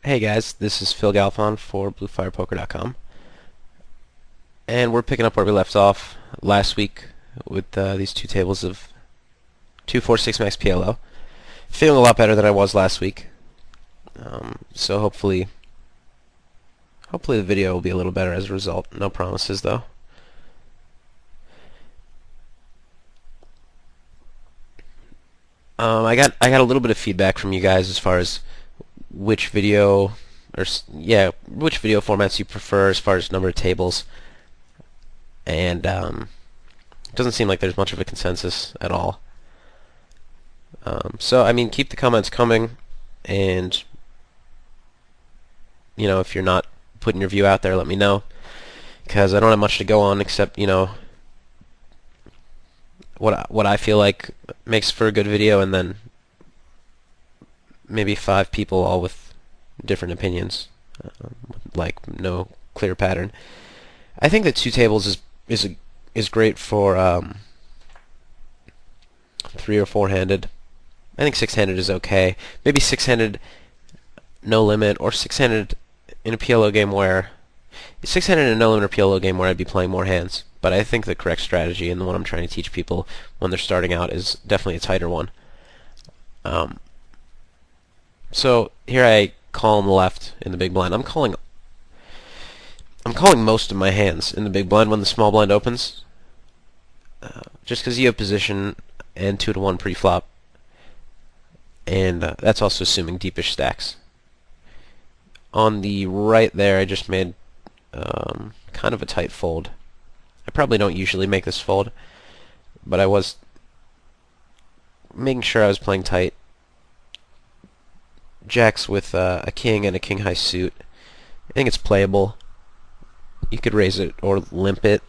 Hey guys, this is Phil Galfond for BlueFirePoker.com, and we're picking up where we left off last week with these two tables of 246 max PLO. Feeling a lot better than I was last week, so hopefully the video will be a little better as a result. No promises though. I got a little bit of feedback from you guys as far as which video which video formats you prefer as far as number of tables, and it doesn't seem like there's much of a consensus at all. So I mean, keep the comments coming, and if you're not putting your view out there, let me know, because I don't have much to go on except what I feel like makes for a good video, and then maybe 5 people all with different opinions, like no clear pattern. I think that two tables is great for 3 or 4-handed. I think 6-handed is okay. Maybe 6-handed no limit, or 6-handed in a PLO game where 6-handed in a no limit or PLO game where I'd be playing more hands. But I think the correct strategy, and the one I'm trying to teach people when they're starting out, is definitely a tighter one. So here I call on the left in the big blind. I'm calling most of my hands in the big blind when the small blind opens, just because you have position and 2-to-1 pre-flop, and that's also assuming deepish stacks. On the right there, I just made kind of a tight fold. I probably don't usually make this fold, but I was making sure I was playing tight. Jacks with a king and a king-high suit. I think it's playable. You could raise it or limp it.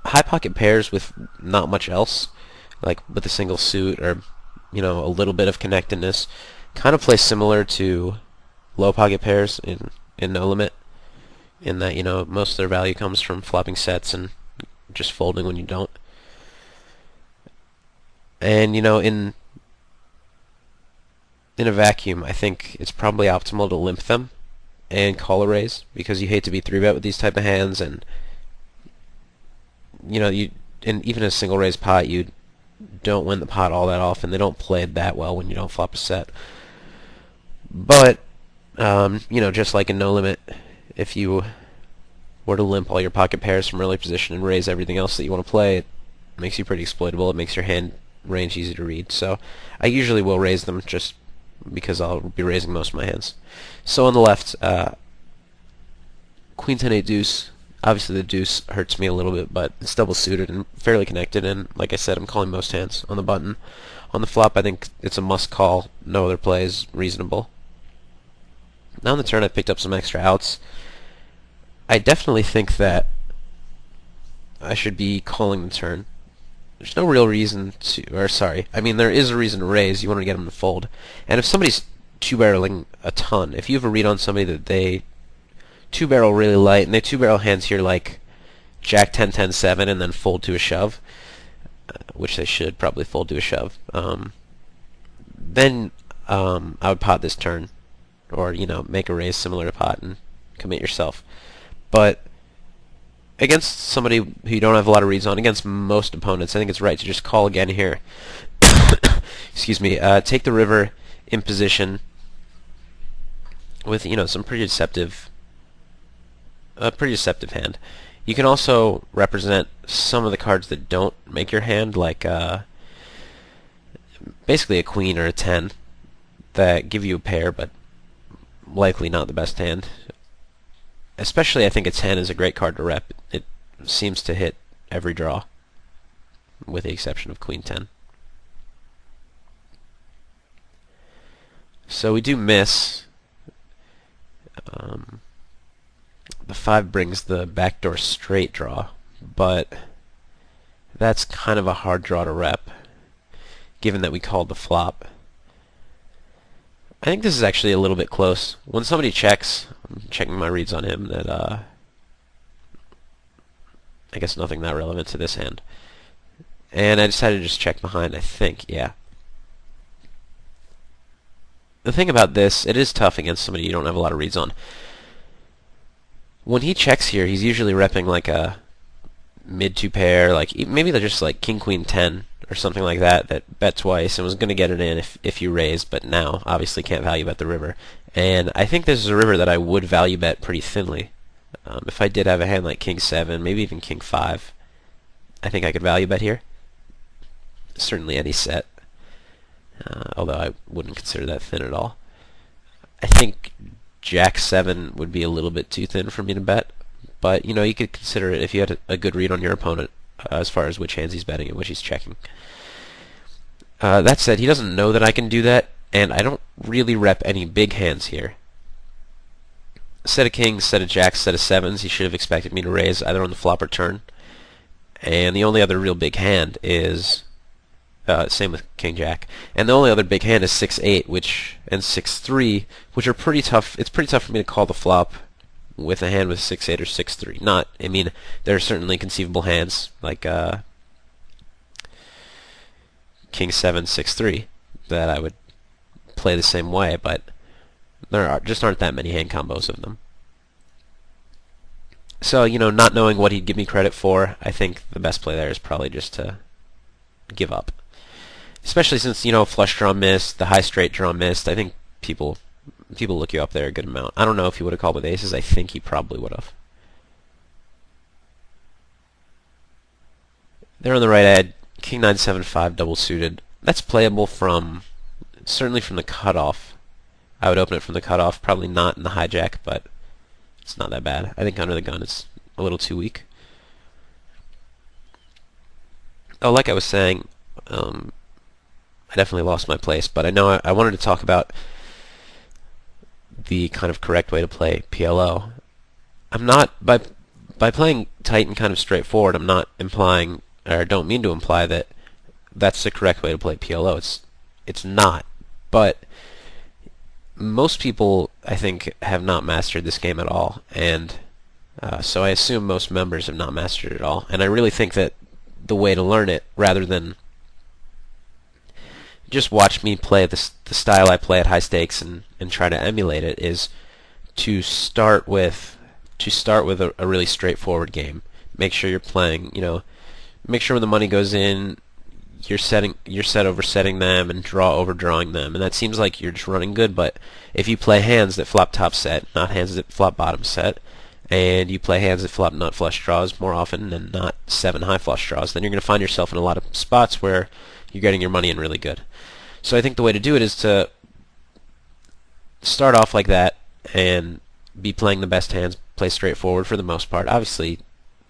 High pocket pairs with not much else, like with a single suit or a little bit of connectedness, kind of play similar to low pocket pairs in no limit, in that most of their value comes from flopping sets and just folding when you don't. And in a vacuum, I think it's probably optimal to limp them and call a raise, because you hate to be 3-bet with these type of hands, and and even a single raise pot, you don't win the pot all that often. They don't play it that well when you don't flop a set. But just like in no limit, if you were to limp all your pocket pairs from early position and raise everything else that you want to play, it makes you pretty exploitable. It makes your hand range easy to read. So I usually will raise them, just because I'll be raising most of my hands. So on the left, Queen 10 8 deuce. Obviously the deuce hurts me a little bit, but it's double suited and fairly connected, and like I said, I'm calling most hands on the button. On the flop, I think it's a must call. No other play is reasonable. Now on the turn, I picked up some extra outs. I definitely think that I should be calling the turn. There's no real reason to, or sorry, I mean there is a reason to raise. You want to get them to fold. And if somebody's two-barreling a ton, if you have a read on somebody that they two-barrel really light, and they two-barrel hands here like Jack 10 10 7 and then fold to a shove, which they should probably fold to a shove, then I would pot this turn, or make a raise similar to pot and commit yourself. But against somebody who you don't have a lot of reads on, against most opponents, I think it's right to just call again here. Excuse me. Take the river in position with some pretty deceptive hand. You can also represent some of the cards that don't make your hand, like basically a queen or a 10, that give you a pair, but likely not the best hand. Especially, I think a 10 is a great card to rep. It seems to hit every draw, with the exception of Queen 10. So we do miss. The 5 brings the backdoor straight draw, but that's kind of a hard draw to rep, given that we called the flop. I think this is actually a little bit close. When somebody checks, I'm checking my reads on him, that I guess nothing that relevant to this hand. And I decided to just check behind, I think, yeah. the thing about this, it is tough against somebody you don't have a lot of reads on. When he checks here, he's usually repping like a mid two pair, like maybe they're just like king queen 10 or something like that bet twice and was going to get it in if you raise, but now obviously can't value bet the river. And I think this is a river that I would value bet pretty thinly. If I did have a hand like king 7, maybe even king 5, I think I could value bet here. Certainly any set, although I wouldn't consider that thin at all. I think jack 7 would be a little bit too thin for me to bet, but you could consider it if you had a good read on your opponent as far as which hands he's betting and which he's checking. That said, he doesn't know that I can do that, and I don't really rep any big hands here. Set of kings, set of jacks, set of sevens, he should have expected me to raise either on the flop or turn. And the only other real big hand is same with king jack. And the only other big hand is 6-8, and 6-3, which are pretty tough. It's pretty tough for me to call the flop with a hand with 6-8 or 6-3. I mean, there are certainly conceivable hands like king 7, 6-3 that I would play the same way, but there just aren't that many hand combos of them. So, not knowing what he'd give me credit for, I think the best play there is probably just to give up. Especially since, flush draw missed, the high straight draw missed. I think people look you up there a good amount. I don't know if he would have called with aces. I think he probably would have. There on the right, I had king 9, 7, 5 double suited. That's playable certainly from the cutoff. I would open it from the cutoff, probably not in the hijack, but it's not that bad. I think under the gun it's a little too weak. Oh, like I was saying, I definitely lost my place, but I know I wanted to talk about the kind of correct way to play PLO. I'm not, by playing tight and kind of straightforward, I'm not implying, or don't mean to imply that that's the correct way to play PLO. It's not, but most people, I think, have not mastered this game at all, and so I assume most members have not mastered it at all. And I really think that the way to learn it, rather than just watch me play the style I play at high stakes and try to emulate it, is to start with a really straightforward game. Make sure you're playing, make sure when the money goes in, you're set oversetting them and draw overdrawing them, and that seems like you're just running good. But if you play hands that flop top set, not hands that flop bottom set, and you play hands that flop nut flush draws more often and not 7 high flush draws, then you're going to find yourself in a lot of spots where you're getting your money in really good. So I think the way to do it is to start off like that and be playing the best hands, play straightforward for the most part. Obviously,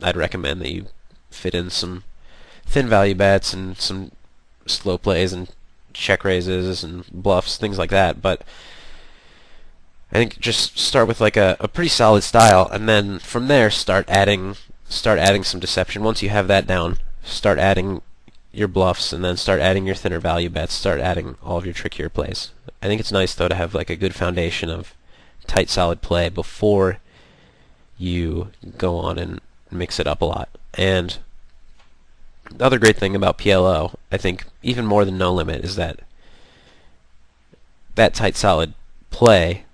I'd recommend that you fit in some thin value bets and some slow plays and check raises and bluffs, things like that. But I think just start with like a pretty solid style, and then from there start adding some deception. Once you have that down, start adding your bluffs, and then start adding your thinner value bets, start adding all of your trickier plays. I think it's nice though to have like a good foundation of tight solid play before you go on and mix it up a lot. And the other great thing about PLO, I think even more than No Limit, is that tight solid play,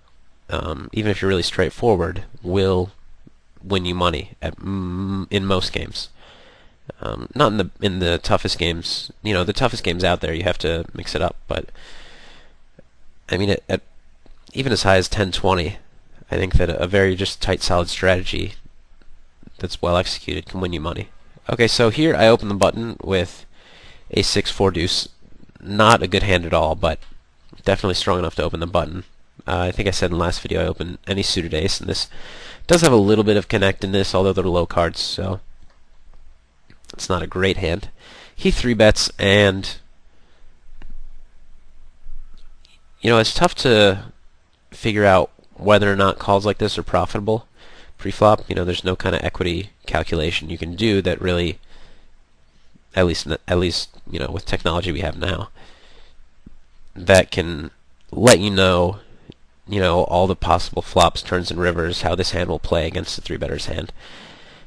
even if you're really straightforward, will win you money in most games. Not in the toughest games. The toughest games out there, you have to mix it up. But I mean, at even as high as 10-20, I think that a very just tight, solid strategy that's well executed can win you money. Okay, so here I open the button with a 6-4 deuce. Not a good hand at all, but definitely strong enough to open the button. I think I said in the last video I open any suited ace, and this does have a little bit of connect in this, although they're low cards, so it's not a great hand. He 3-bets, and it's tough to figure out whether or not calls like this are profitable pre-flop. There's no kind of equity calculation you can do that really, at least with technology we have now, that can let you know all the possible flops, turns, and rivers, how this hand will play against the 3-better's hand,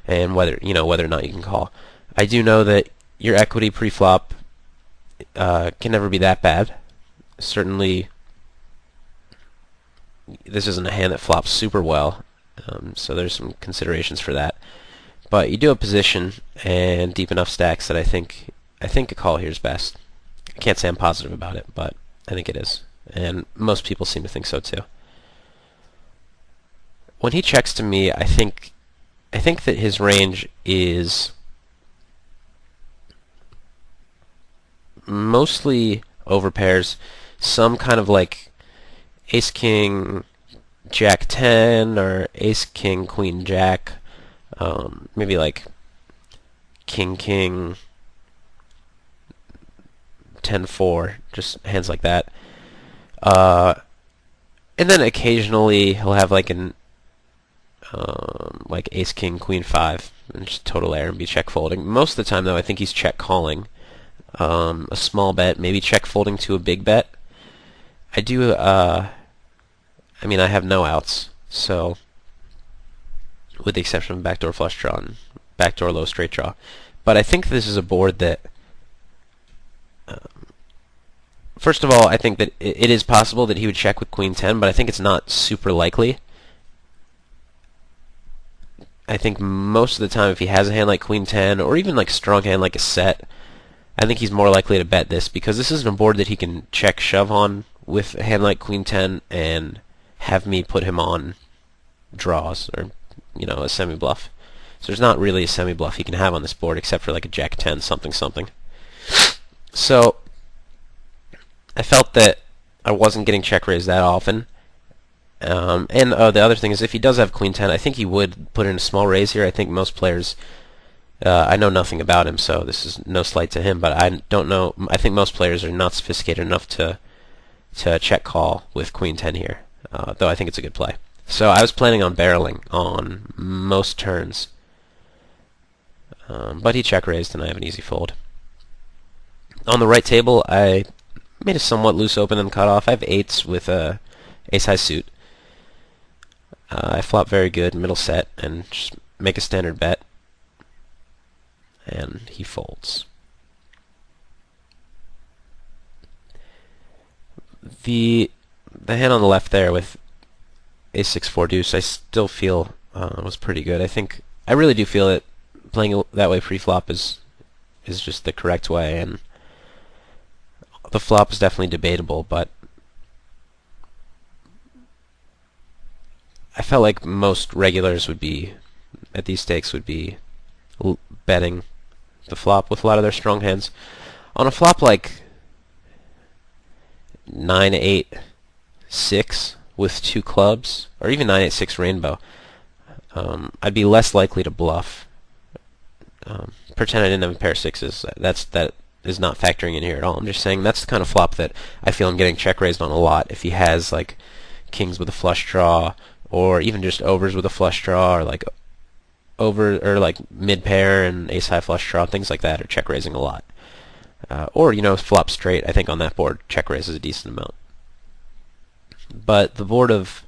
and whether or not you can call. I do know that your equity pre-flop can never be that bad. Certainly, this isn't a hand that flops super well, so there's some considerations for that. But you do have position and deep enough stacks that I think a call here is best. I can't say I'm positive about it, but I think it is, and most people seem to think so too. When he checks to me, I think that his range is mostly over pairs, some kind of like ace king jack 10 or ace king queen jack, maybe like king king 10-4, just hands like that. And then occasionally he'll have like an like ace king queen 5 and just total air and be check folding. Most of the time though, I think he's check calling. A small bet, maybe check folding to a big bet. I do, I mean, I have no outs, so with the exception of backdoor flush draw and backdoor low straight draw. But I think this is a board that, first of all, I think that it is possible that he would check with queen 10, but I think it's not super likely. I think most of the time if he has a hand like queen 10, or even like a strong hand like a set, I think he's more likely to bet this, because this isn't a board that he can check shove on with a hand like queen 10 and have me put him on draws or, you know, a semi-bluff. So there's not really a semi-bluff he can have on this board except for like a jack 10 something something. So I felt that I wasn't getting check raised that often. And the other thing is, if he does have queen 10, I think he would put in a small raise here. I think most players, I know nothing about him, so this is no slight to him, but I don't know. I think most players are not sophisticated enough to check call with queen 10 here, though I think it's a good play. So I was planning on barreling on most turns, but he check raised and I have an easy fold. On the right table, I made a somewhat loose open and cut off. I have eights with a ace high suit. I flop very good middle set and just make a standard bet, and he folds. The hand on the left there with ace 6-4 deuce, I still feel was pretty good. I really do feel that playing it that way pre-flop is just the correct way, and the flop is definitely debatable, but I felt like most regulars would be, at these stakes, would be betting the flop with a lot of their strong hands. On a flop like 9-8-6 with two clubs, or even 9-8-6 rainbow, I'd be less likely to bluff. Pretend I didn't have a pair of sixes. That is not factoring in here at all. I'm just saying that's the kind of flop that I feel I'm getting check raised on a lot. If he has like kings with a flush draw, or even just overs with a flush draw, or like over or like mid pair and ace high flush draw, things like that are check raising a lot. Or, you know, flop straight, I think on that board check raises a decent amount. But the board of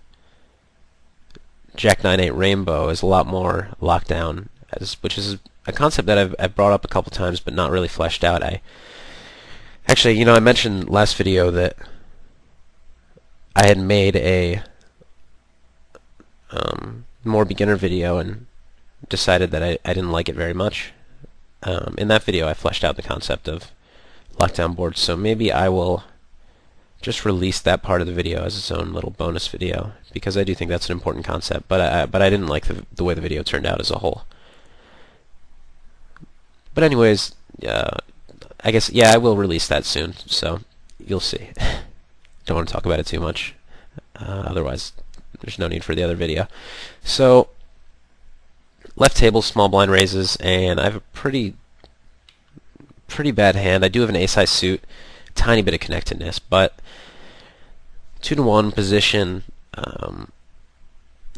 Jack 9-8 rainbow is a lot more locked down, which is a concept that I've brought up a couple times but not really fleshed out. Actually, you know, I mentioned last video that I had made a more beginner video and decided that I didn't like it very much. In that video I fleshed out the concept of lockdown boards, so maybe I will just release that part of the video as its own little bonus video, because I do think that's an important concept, but I didn't like the way the video turned out as a whole. But anyways, I guess, yeah, I will release that soon, so you'll see. Don't want to talk about it too much, otherwise there's no need for the other video. So left table, small blind raises, and I have a pretty bad hand. I do have an ace high suit, tiny bit of connectedness, but 2-1 position,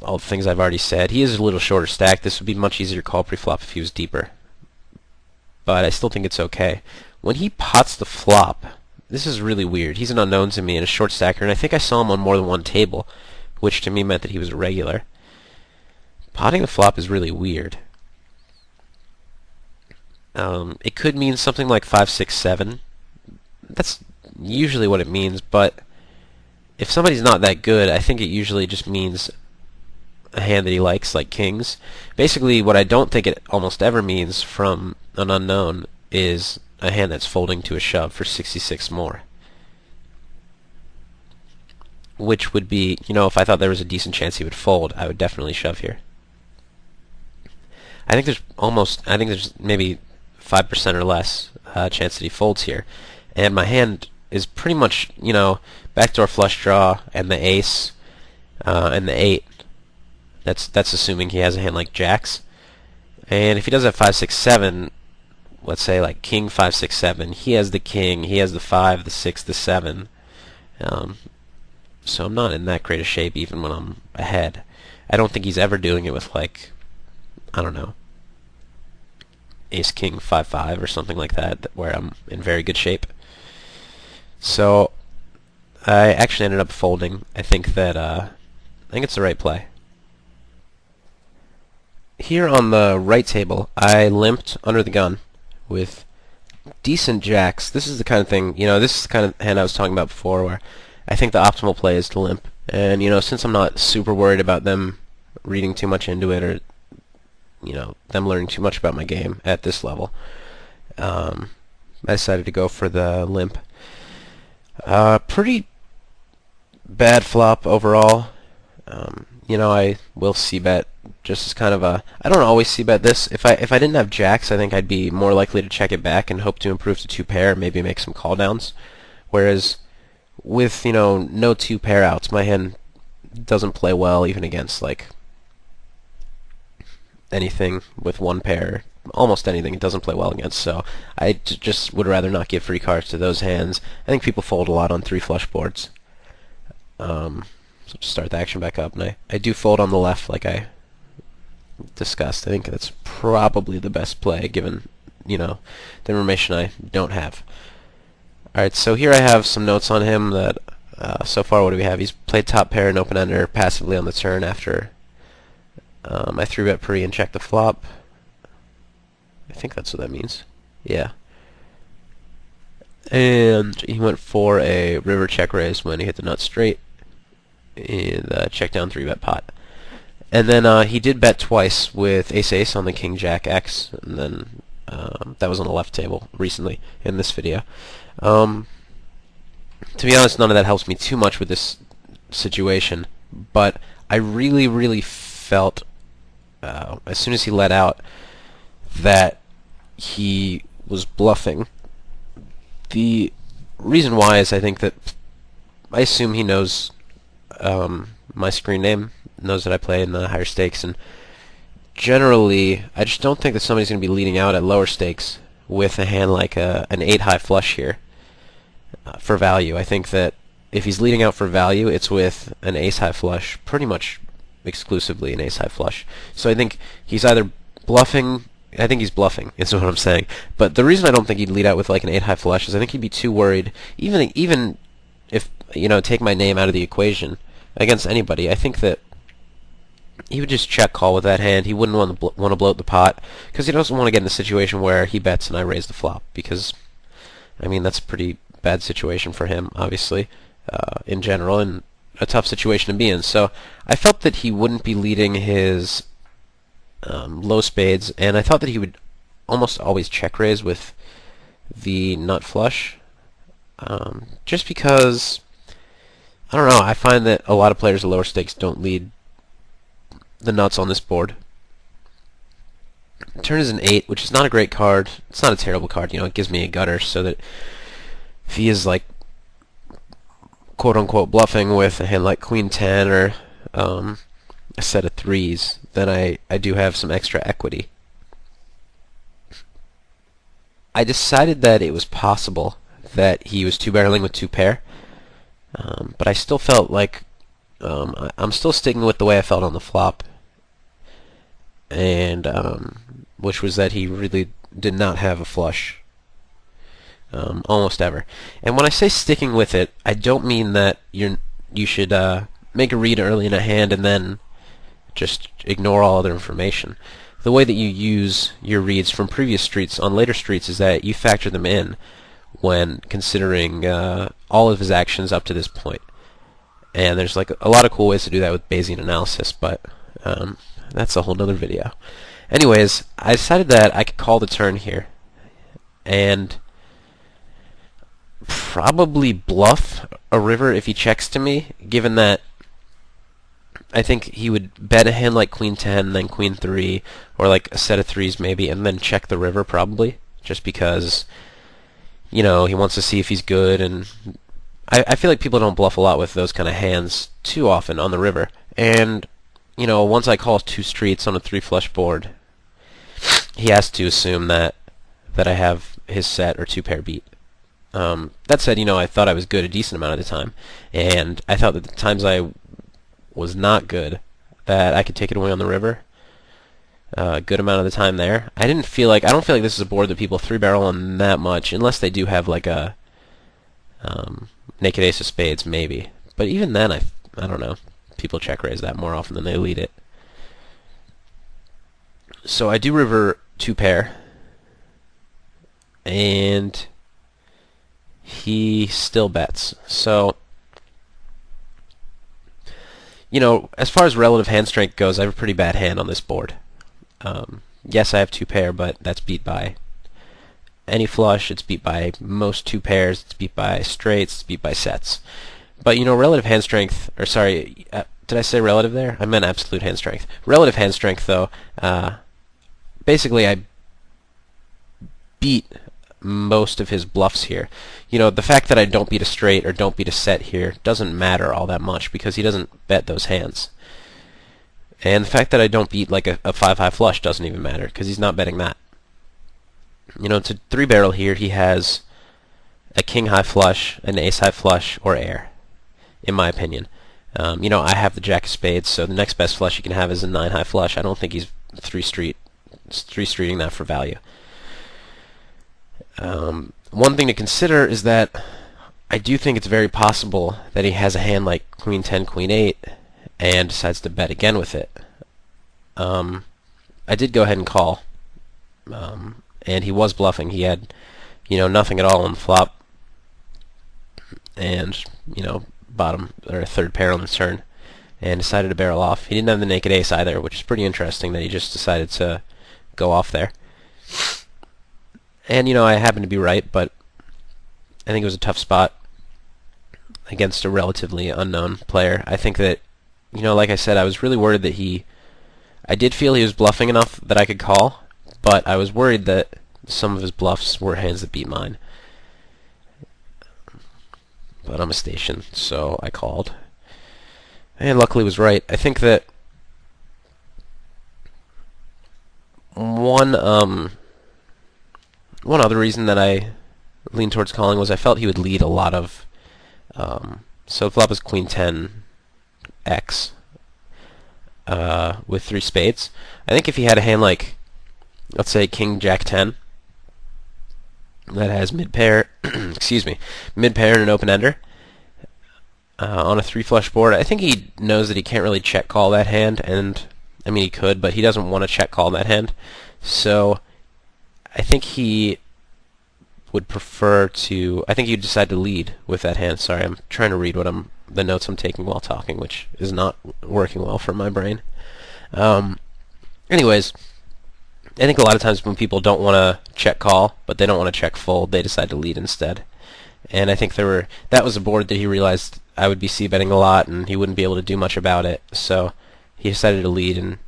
all the things I've already said. He is a little shorter stack. This would be much easier call pre-flop if he was deeper, but I still think it's okay. When he pots the flop, this is really weird. He's an unknown to me and a short stacker, and I think I saw him on more than one table, which to me meant that he was a regular. Potting the flop is really weird. It could mean something like 5, 6, 7. That's usually what it means, but if somebody's not that good, I think it usually just means a hand that he likes, like kings. Basically, what I don't think it almost ever means from an unknown is a hand that's folding to a shove for 66 more. Which would be, if I thought there was a decent chance he would fold, I would definitely shove here. I think there's maybe 5% or less chance that he folds here. And my hand is pretty much, backdoor flush draw and the ace and the 8. That's assuming he has a hand like jacks. And if he does have 5, 6, 7, let's say like king 5, 6, 7, he has the king, he has the 5, the 6, the 7. So I'm not in that great a shape even when I'm ahead. I don't think he's ever doing it with like, I don't know, ace king 5, 5 or something like that, where I'm in very good shape. So I actually ended up folding. I think it's the right play. Here on the right table, I limped under the gun with decent jacks. This is the kind of thing, this is the kind of hand I was talking about before, where I think the optimal play is to limp. And, since I'm not super worried about them reading too much into it, or, them learning too much about my game at this level, I decided to go for the limp. Pretty bad flop overall. I will c-bet just as kind of a... I don't always c-bet this. If I didn't have jacks, I think I'd be more likely to check it back and hope to improve to 2-pair, maybe make some call downs. Whereas with, no 2-pair outs, my hand doesn't play well even against, like, anything with 1 pair. Almost anything it doesn't play well against, so I just would rather not give free cards to those hands. I think people fold a lot on 3 flush boards. So just start the action back up, and I do fold on the left like I discussed. I think that's probably the best play given, the information I don't have. Alright, so here I have some notes on him that, so far what do we have? He's played top pair and open-ender passively on the turn after I 3-bet pre and check the flop. I think that's what that means. Yeah. And he went for a river check raise when he hit the nut straight and check down 3-bet pot. And then he did bet twice with ace-ace on the king-jack X, and then that was on the left table recently in this video. To be honest, none of that helps me too much with this situation, but I really, really felt as soon as he let out that he was bluffing. The reason why is I think that I assume he knows my screen name, knows that I play in the higher stakes, and generally I just don't think that somebody's going to be leading out at lower stakes with a hand like an 8 high flush here for value. I think that if he's leading out for value, it's with an ace high flush, pretty much exclusively an ace high flush. So I think he's either bluffing. I think he's bluffing, is what I'm saying. But the reason I don't think he'd lead out with like an 8 high flush is I think he'd be too worried. Even if, take my name out of the equation against anybody, I think that he would just check call with that hand. He wouldn't want to bloat the pot because he doesn't want to get in a situation where he bets and I raise the flop, because that's a pretty bad situation for him, obviously, in general, and a tough situation to be in. So I felt that he wouldn't be leading his low spades, and I thought that he would almost always check raise with the nut flush, just because, I don't know, I find that a lot of players at lower stakes don't lead the nuts on this board. Turn is an 8, which is not a great card. It's not a terrible card, it gives me a gutter, so that if he is like quote-unquote bluffing with a hand like Queen 10 or a set of 3s, then I do have some extra equity. I decided that it was possible that he was 2-barreling with 2-pair, but I still felt like I'm still sticking with the way I felt on the flop, and which was that he really did not have a flush. Almost ever. And when I say sticking with it, I don't mean that you should make a read early in a hand and then just ignore all other information. The way that you use your reads from previous streets on later streets is that you factor them in when considering all of his actions up to this point. And there's like a lot of cool ways to do that with Bayesian analysis, but that's a whole nother video. Anyways, I decided that I could call the turn here and probably bluff a river if he checks to me, given that I think he would bet a hand like Queen 10, then Queen 3, or like a set of threes maybe, and then check the river probably, just because, you know, he wants to see if he's good, and I feel like people don't bluff a lot with those kind of hands too often on the river. And, you know, once I call two streets on a three flush board, he has to assume that I have his set or two pair beat. That said, you know, I thought I was good a decent amount of the time, and I thought that the times I was not good, that I could take it away on the river a good amount of the time there. I don't feel like this is a board that people three barrel on that much, unless they do have like a naked ace of spades maybe. But even then, I don't know. People check raise that more often than they lead it. So I do river two pair, and he still bets. So, you know, as far as relative hand strength goes, I have a pretty bad hand on this board. Yes, I have two pair, but that's beat by any flush. It's beat by most two pairs. It's beat by straights. It's beat by sets. But, you know, relative hand strength, or sorry, did I say relative there? I meant absolute hand strength. Relative hand strength, though, basically I beat most of his bluffs here. You know, the fact that I don't beat a straight or don't beat a set here doesn't matter all that much because he doesn't bet those hands. And the fact that I don't beat like a 5-high flush doesn't even matter because he's not betting that. You know, to three barrel here, he has a king-high flush, an ace-high flush, or air, in my opinion. You know, I have the jack of spades, so the next best flush you can have is a 9-high flush. I don't think he's three-streeting that for value. One thing to consider is that I do think it's very possible that he has a hand like Queen 10, Queen 8, and decides to bet again with it. I did go ahead and call, and he was bluffing. He had, you know, nothing at all on the flop, and, you know, bottom or third pair on the turn, and decided to barrel off. He didn't have the naked ace either, which is pretty interesting that he just decided to go off there. And, you know, I happened to be right, but I think it was a tough spot against a relatively unknown player. I think that, you know, like I said, I was really worried that I did feel he was bluffing enough that I could call, but I was worried that some of his bluffs were hands that beat mine. But I'm a station, so I called. And luckily was right. I think that one other reason that I leaned towards calling was I felt he would lead a lot of... so the flop is Queen 10 X with three spades. I think if he had a hand like, let's say, King Jack 10 that has mid pair, excuse me, mid pair and an open ender on a three flush board, I think he knows that he can't really check call that hand, and I mean he could, but he doesn't want to check call that hand. So I think he would prefer to. I think he'd decide to lead with that hand. Sorry, I'm trying to read the notes I'm taking while talking, which is not working well for my brain. Anyways, I think a lot of times when people don't want to check call, but they don't want to check fold, they decide to lead instead. And I think that was a board that he realized I would be c-betting a lot, and he wouldn't be able to do much about it. So he decided to lead and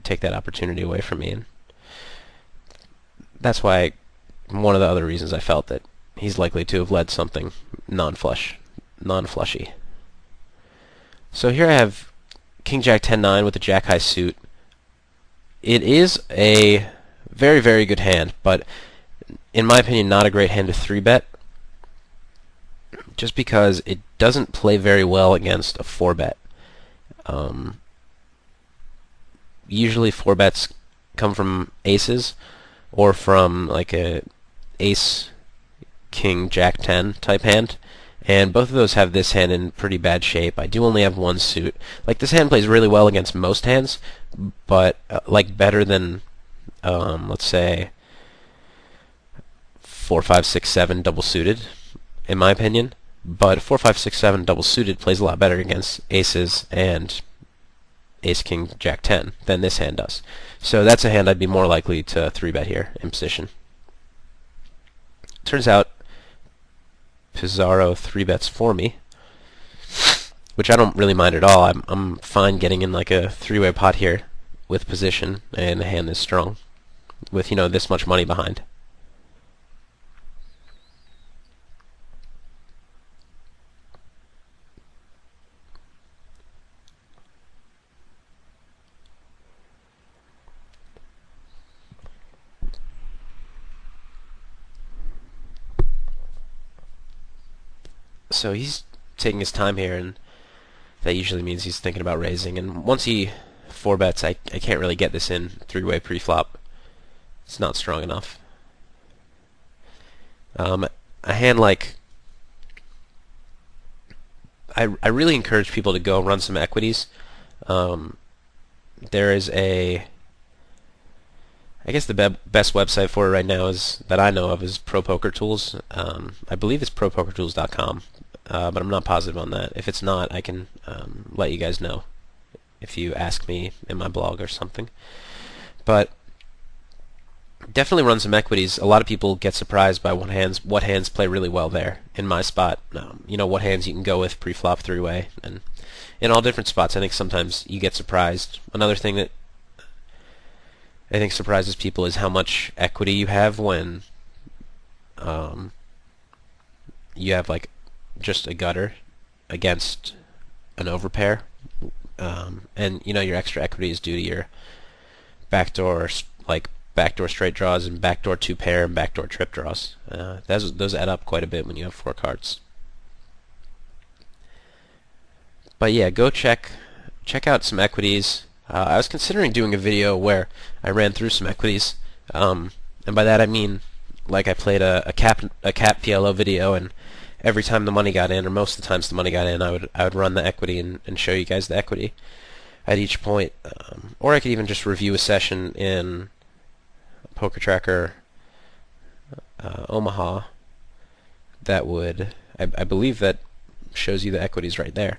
take that opportunity away from me. And that's why one of the other reasons I felt that he's likely to have led something non-flushy. So here I have King Jack 10-9 with a Jack high suit. It is a very, very good hand, but in my opinion, not a great hand to 3-bet, just because it doesn't play very well against a 4-bet. Usually 4-bets come from aces, or from like a ace, king, jack 10 type hand, and both of those have this hand in pretty bad shape. I do only have one suit. Like, this hand plays really well against most hands, but like better than let's say 4, 5, 6, 7 double suited, in my opinion. But 4, 5, 6, 7 double suited plays a lot better against aces and ace, king, jack 10 than this hand does. So that's a hand I'd be more likely to 3-bet here in position. Turns out Pizarro 3-bets for me, which I don't really mind at all. I'm fine getting in like a 3-way pot here with position and a hand this strong with, this much money behind. So he's taking his time here, and that usually means he's thinking about raising. And once he 4-bets, I can't really get this in 3-way pre-flop. It's not strong enough. A hand like... I really encourage people to go run some equities. There is a... I guess the best website for it right now that I know of is Pro Poker Tools. I believe it's propokertools.com, but I'm not positive on that. If it's not, I can let you guys know if you ask me in my blog or something. But definitely run some equities. A lot of people get surprised by what hands play really well there in my spot. What hands you can go with pre-flop 3-way, and in all different spots. I think sometimes you get surprised. Another thing that I think surprises people is how much equity you have when you have like just a gutter against an overpair, and your extra equity is due to your backdoor straight draws and backdoor 2-pair and backdoor trip draws. Those add up quite a bit when you have 4 cards. But yeah, go check out some equities. I was considering doing a video where I ran through some equities, and by that I mean like I played a cap PLO video, and every time the money got in, or most of the times the money got in, I would run the equity and show you guys the equity at each point. Or I could even just review a session in Poker Tracker Omaha that would, I believe that shows you the equities right there.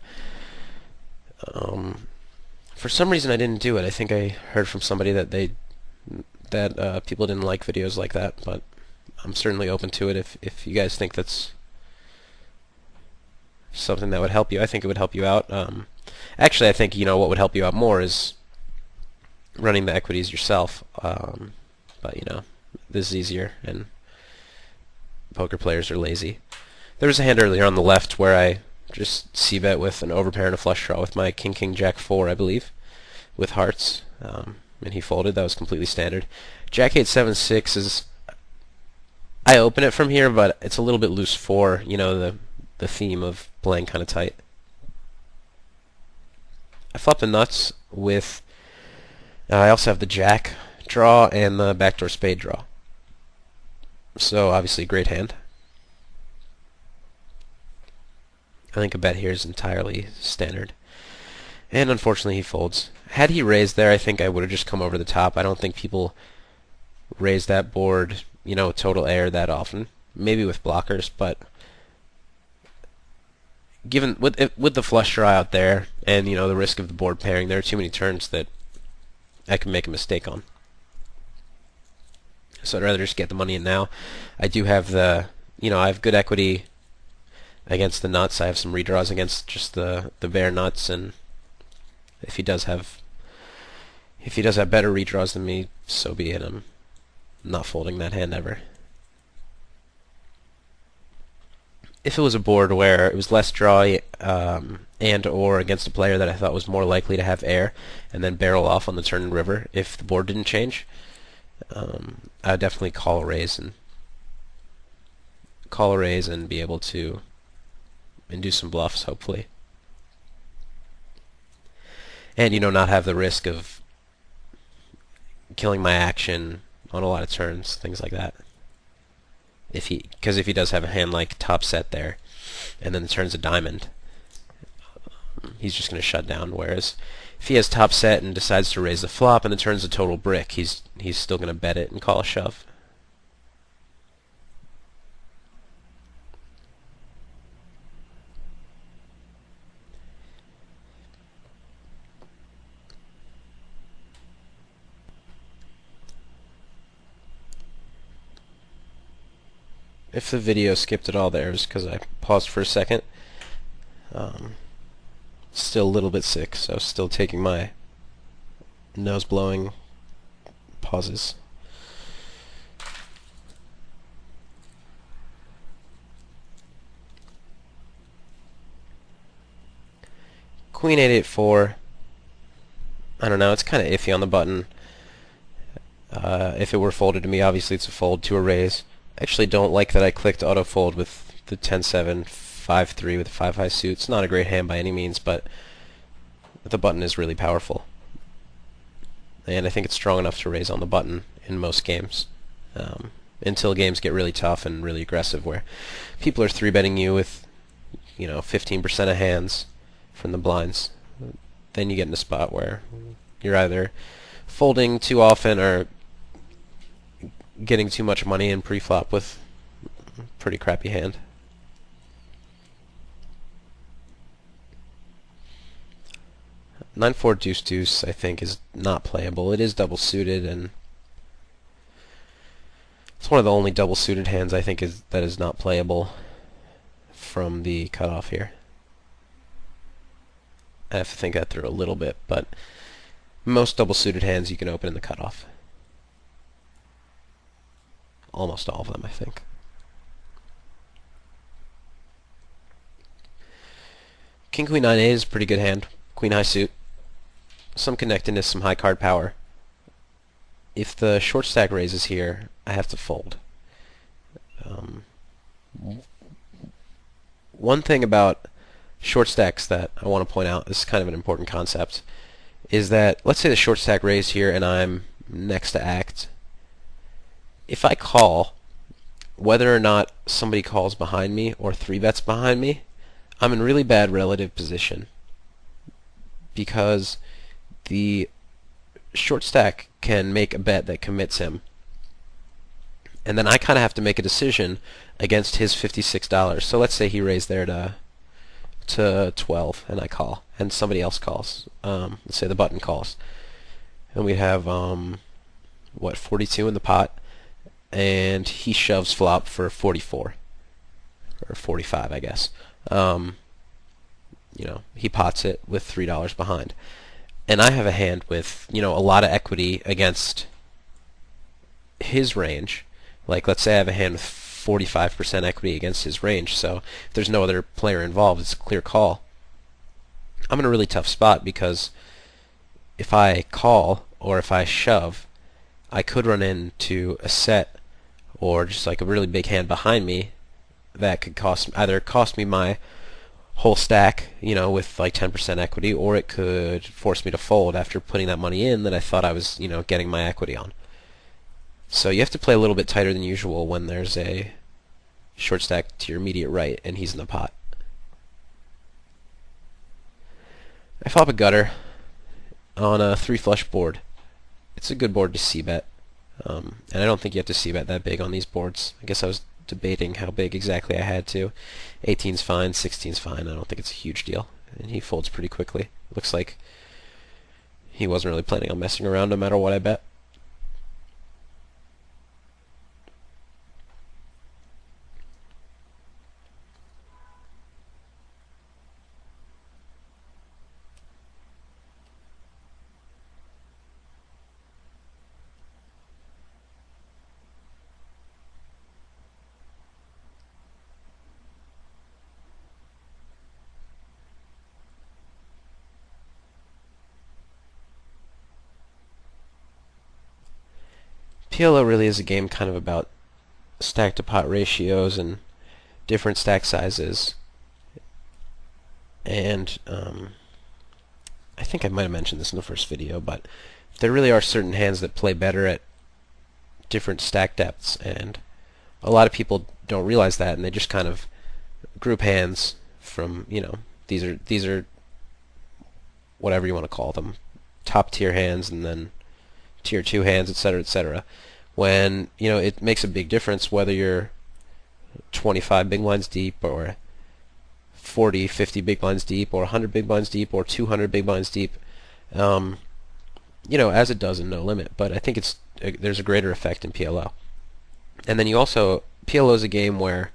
For some reason I didn't do it. I think I heard from somebody that people didn't like videos like that, but I'm certainly open to it if you guys think that's something that would help you. I think it would help you out. Actually, I think what would help you out more is running the equities yourself. But this is easier, and poker players are lazy. There was a hand earlier on the left where I just c-bet with an overpair and a flush draw with my king, king, jack 4, I believe, with hearts, and he folded. That was completely standard. Jack 8, 7, 6 is... I open it from here, but it's a little bit loose 4, the theme of playing kind of tight. I flop the nuts with... I also have the jack draw and the backdoor spade draw. So obviously a great hand. I think a bet here is entirely standard. And unfortunately he folds. Had he raised there, I think I would have just come over the top. I don't think people raise that board, total air that often. Maybe with blockers, but given with the flush draw out there and the risk of the board pairing, there are too many turns that I can make a mistake on. So I'd rather just get the money in now. I do have I have good equity against the nuts. I have some redraws against just the bare nuts, and if he does have better redraws than me, so be it. I'm not folding that hand ever. If it was a board where it was less draw and or against a player that I thought was more likely to have air and then barrel off on the turn and river, if the board didn't change, I would definitely call a raise and be able to do some bluffs, hopefully. And not have the risk of killing my action on a lot of turns, things like that. Because if he does have a hand like top set there, and then the turn's a diamond, he's just going to shut down. Whereas if he has top set and decides to raise the flop and the turn's a total brick, he's still going to bet it and call a shove. If the video skipped at all there, it's because I paused for a second. Um, Still a little bit sick, so still taking my nose blowing pauses. Queen 8-8-4. I don't know, it's kind of iffy on the button. If it were folded to me, obviously it's a fold to a raise. I actually don't like that I clicked auto fold with the 10-7, 5-3 with the 5 high suit. It's not a great hand by any means, but the button is really powerful. And I think it's strong enough to raise on the button in most games. Until games get really tough and really aggressive where people are 3-betting you with 15% of hands from the blinds. Then you get in a spot where you're either folding too often or getting too much money in pre-flop with a pretty crappy hand. Nine four deuce deuce I think is not playable. It is double suited, and it's one of the only double suited hands I think that is not playable from the cutoff here. I have to think that through a little bit, but most double suited hands you can open in the cutoff. Almost all of them, I think. King Queen 9-8 is a pretty good hand. Queen high suit. Some connectedness, some high card power. If the short stack raises here, I have to fold. One thing about short stacks that I want to point out, this is kind of an important concept, is that let's say the short stack raise here and I'm next to act. If I call, whether or not somebody calls behind me or 3-bets behind me, I'm in really bad relative position because the short stack can make a bet that commits him, and then I kind of have to make a decision against his $56. So let's say he raised there to 12 and I call, and somebody else calls. Let's say the button calls, and we have 42 in the pot, and he shoves flop for 44 or 45, I guess. He pots it with $3 behind, and I have a hand with a lot of equity against his range. Like, let's say I have a hand with 45% equity against his range, so if there's no other player involved, it's a clear call. I'm in a really tough spot because if I call or if I shove, I could run into a set or just like a really big hand behind me that could either cost me my whole stack, with like 10% equity, or it could force me to fold after putting that money in that I thought I was, getting my equity on. So you have to play a little bit tighter than usual when there's a short stack to your immediate right and he's in the pot. I flop a gutter on a 3-flush board. It's a good board to c-bet, and I don't think you have to c-bet that big on these boards. I guess I was debating how big exactly I had to. 18's fine, 16's fine. I don't think it's a huge deal, and he folds pretty quickly. Looks like he wasn't really planning on messing around no matter what I bet. PLO really is a game kind of about stack to pot ratios and different stack sizes. And I think I might have mentioned this in the first video, but there really are certain hands that play better at different stack depths, and a lot of people don't realize that, and they just kind of group hands from, these are whatever you want to call them, top tier hands, and then tier 2 hands, etc., etc. When it makes a big difference whether you're 25 big blinds deep or 40, 50 big blinds deep or 100 big blinds deep or 200 big blinds deep, as it does in No Limit. But I think there's a greater effect in PLO. And then you also PLO is a game where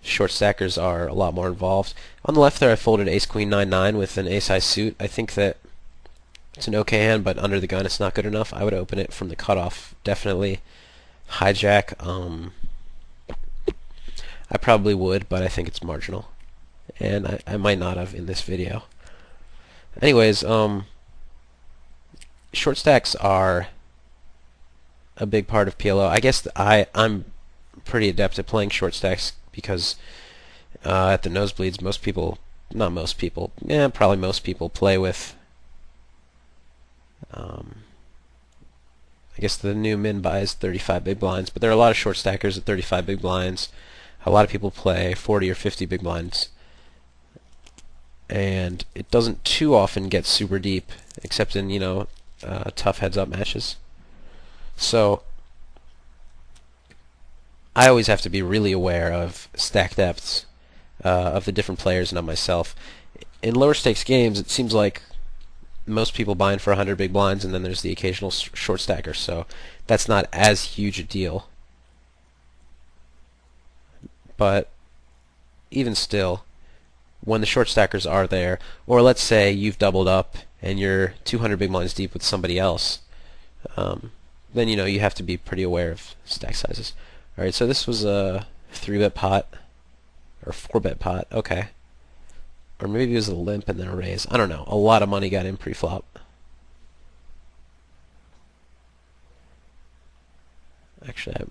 short stackers are a lot more involved. On the left there, I folded Ace Queen 9-9 with an ace high suit. I think that it's an okay hand, but under the gun it's not good enough. I would open it from the cutoff. Definitely hijack. I probably would, but I think it's marginal, and I might not have in this video. Anyways, short stacks are a big part of PLO. I guess I'm pretty adept at playing short stacks because at the nosebleeds, most people, not most people, yeah, probably most people play with. I guess the new min buy is 35 big blinds, but there are a lot of short stackers at 35 big blinds. A lot of people play 40 or 50 big blinds, and it doesn't too often get super deep, except in tough heads-up matches. So I always have to be really aware of stack depths of the different players and of myself. In lower stakes games, it seems like most people buy in for 100 big blinds, and then there's the occasional short stacker, so that's not as huge a deal. But even still, when the short stackers are there, or let's say you've doubled up and you're 200 big blinds deep with somebody else, then you have to be pretty aware of stack sizes. Alright, so this was a 3-bet pot, or 4-bet pot, okay. Or maybe it was a limp and then a raise. I don't know. A lot of money got in pre-flop. Actually,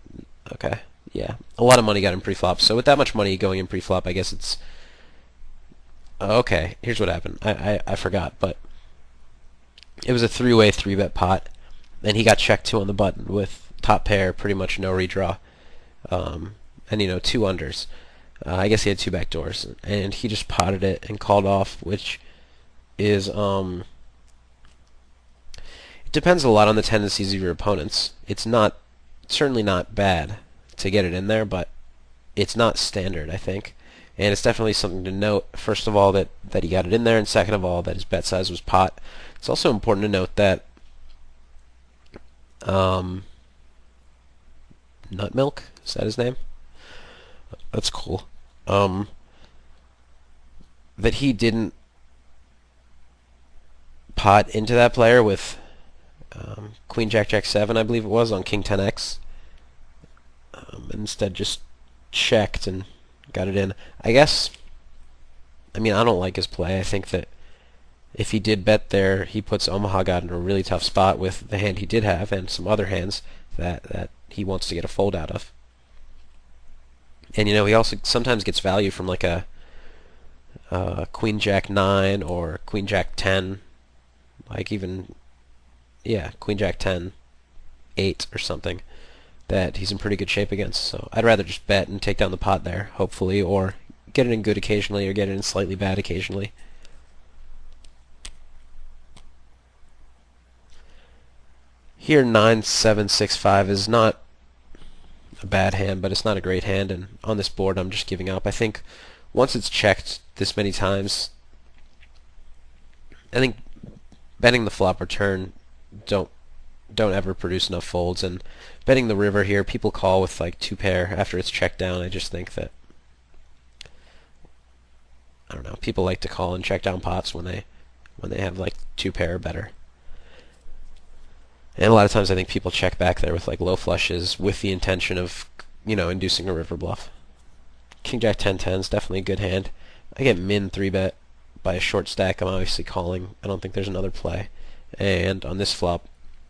okay. Yeah, a lot of money got in pre-flop. So with that much money going in pre-flop, I guess it's... Okay, here's what happened. I forgot, but it was a 3-way 3-bet pot, and he got checked 2 on the button with top pair, pretty much no redraw, and 2 unders. I guess he had 2 back doors, and he just potted it and called off, which is it depends a lot on the tendencies of your opponents. It's certainly not bad to get it in there, but it's not standard, I think. And it's definitely something to note, first of all, that he got it in there, and second of all, that his bet size was pot. It's also important to note that Nutmilk, is that his name? That's cool. That he didn't pot into that player with Queen Jack Jack 7, I believe it was, on King 10x. Instead just checked and got it in. I don't like his play. I think that if he did bet there, he puts Omaha God in a really tough spot with the hand he did have and some other hands that he wants to get a fold out of. And he also sometimes gets value from like a Queen Jack 9 or Queen Jack 10, like even Queen Jack 10 8 or something that he's in pretty good shape against. So I'd rather just bet and take down the pot there, hopefully, or get it in good occasionally or get it in slightly bad occasionally. Here 9-7-6-5 is not a bad hand, but it's not a great hand, and on this board I'm just giving up. I think once it's checked this many times, I think betting the flop or turn don't ever produce enough folds, and betting the river here, people call with like 2 pair after it's checked down. I just think that, I don't know, people like to call and check down pots when they have like 2 pair or better. And a lot of times I think people check back there with like low flushes with the intention of, inducing a river bluff. King Jack 10-10 is definitely a good hand. I get min 3-bet by a short stack. I'm obviously calling. I don't think there's another play. And on this flop,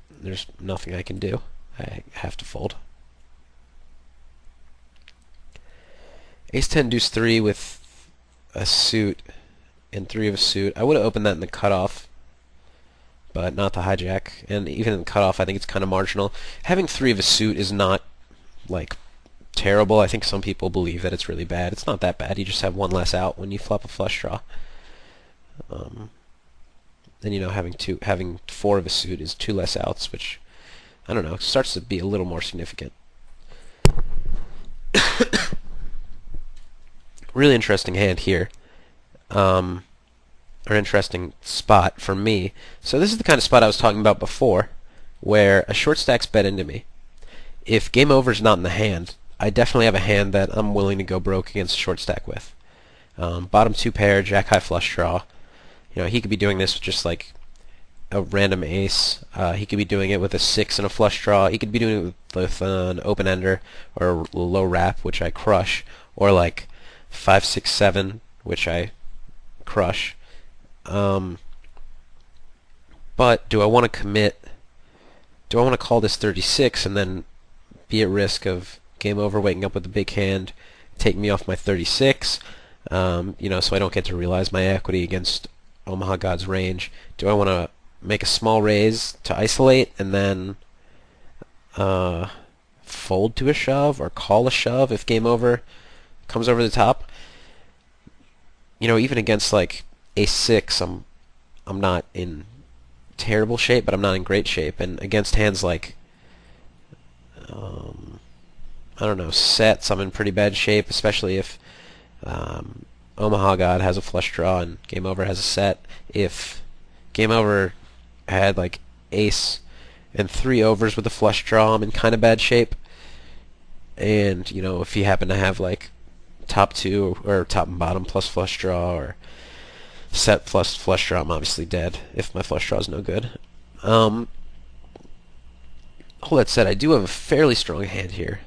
there's nothing I can do. I have to fold. Ace-10 deuce 3 with a suit and 3 of a suit. I would have opened that in the cutoff, but not the hijack. And even in the cutoff, I think it's kind of marginal. Having 3 of a suit is not like terrible. I think some people believe that it's really bad. It's not that bad. You just have 1 less out when you flop a flush draw. Then having 4 of a suit is 2 less outs, which I don't know, starts to be a little more significant. Really interesting hand here. Or interesting spot for me. So this is the kind of spot I was talking about before, where a short stack's bet into me. If game over is not in the hand, I definitely have a hand that I'm willing to go broke against a short stack with. Bottom two pair, jack high flush draw. He could be doing this with just like a random ace. He could be doing it with a 6 and a flush draw. He could be doing it with an open ender or a low wrap, which I crush, or like 5, 6, 7, which I crush. But do I want to commit? Do I want to call this 36 and then be at risk of game over, waking up with a big hand, take me off my 36? So I don't get to realize my equity against Omaha God's range. Do I want to make a small raise to isolate and then fold to a shove or call a shove if game over comes over the top? Even against like ace-6, I'm not in terrible shape, but I'm not in great shape. And against hands like I don't know, sets, I'm in pretty bad shape, especially if Omaha God has a flush draw and game over has a set. If game over had like ace and 3 overs with a flush draw, I'm in kind of bad shape. And if you happen to have like top 2 or top and bottom plus flush draw or set plus flush draw, I'm obviously dead if my flush draw is no good. All that said, I do have a fairly strong hand here.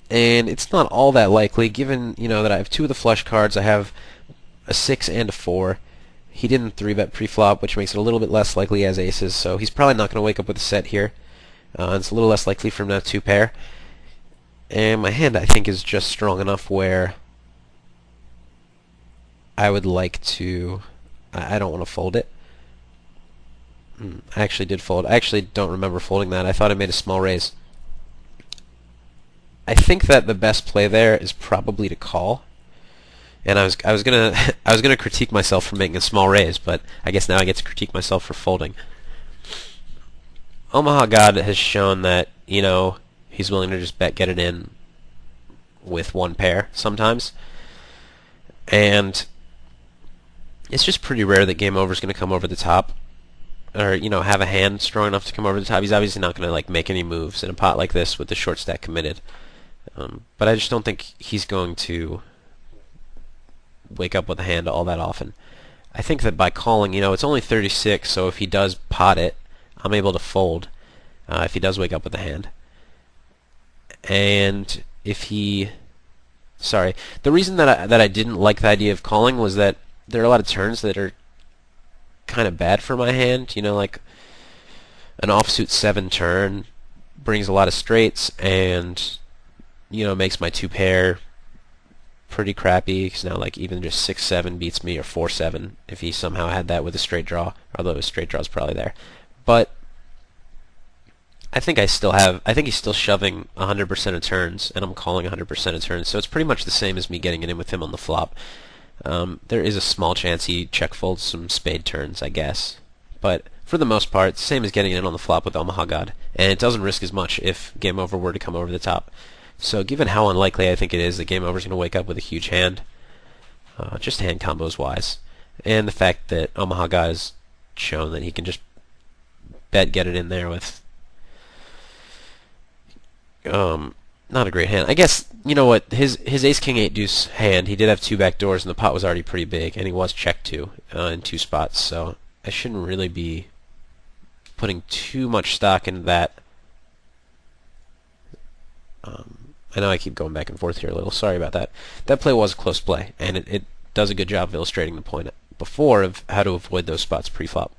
And it's not all that likely, given that I have 2 of the flush cards. I have a 6 and a 4. He didn't 3-bet pre-flop, which makes it a little bit less likely he has aces, so he's probably not going to wake up with a set here. It's a little less likely for him to have 2 pair. And my hand, I think, is just strong enough where I would like to... I don't want to fold it. I actually did fold. I actually don't remember folding that. I thought I made a small raise. I think that the best play there is probably to call. And I was gonna critique myself for making a small raise, but I guess now I get to critique myself for folding. Omaha God has shown that he's willing to just get it in with 1 pair sometimes, and it's just pretty rare that game over is going to come over the top, or have a hand strong enough to come over the top. He's obviously not going to like make any moves in a pot like this with the short stack committed. But I just don't think he's going to wake up with a hand all that often. I think that by calling, it's only 36, so if he does pot it, I'm able to fold if he does wake up with a hand. And if he... Sorry. The reason that I didn't like the idea of calling was that there are a lot of turns that are kind of bad for my hand. Like an offsuit 7 turn brings a lot of straights and makes my 2 pair pretty crappy, because now like even just 6-7 beats me, or 4-7 if he somehow had that with a straight draw, although his straight draw is probably there. But I think he's still shoving 100% of turns, and I'm calling 100% of turns, so it's pretty much the same as me getting it in with him on the flop. There is a small chance he check folds some spade turns, I guess, but for the most part, it's the same as getting it in on the flop with Omaha God, and it doesn't risk as much if game over were to come over the top. So given how unlikely I think it is that game over is going to wake up with a huge hand, just hand combos wise, and the fact that Omaha God has shown that he can just get it in there with not a great hand. I guess, what, his ace king 8 deuce hand, he did have 2 back doors and the pot was already pretty big, and he was checked to in 2 spots, so I shouldn't really be putting too much stock into that. I know I keep going back and forth here a little. Sorry about that. That play was a close play, and it does a good job of illustrating the point before of how to avoid those spots pre-flop.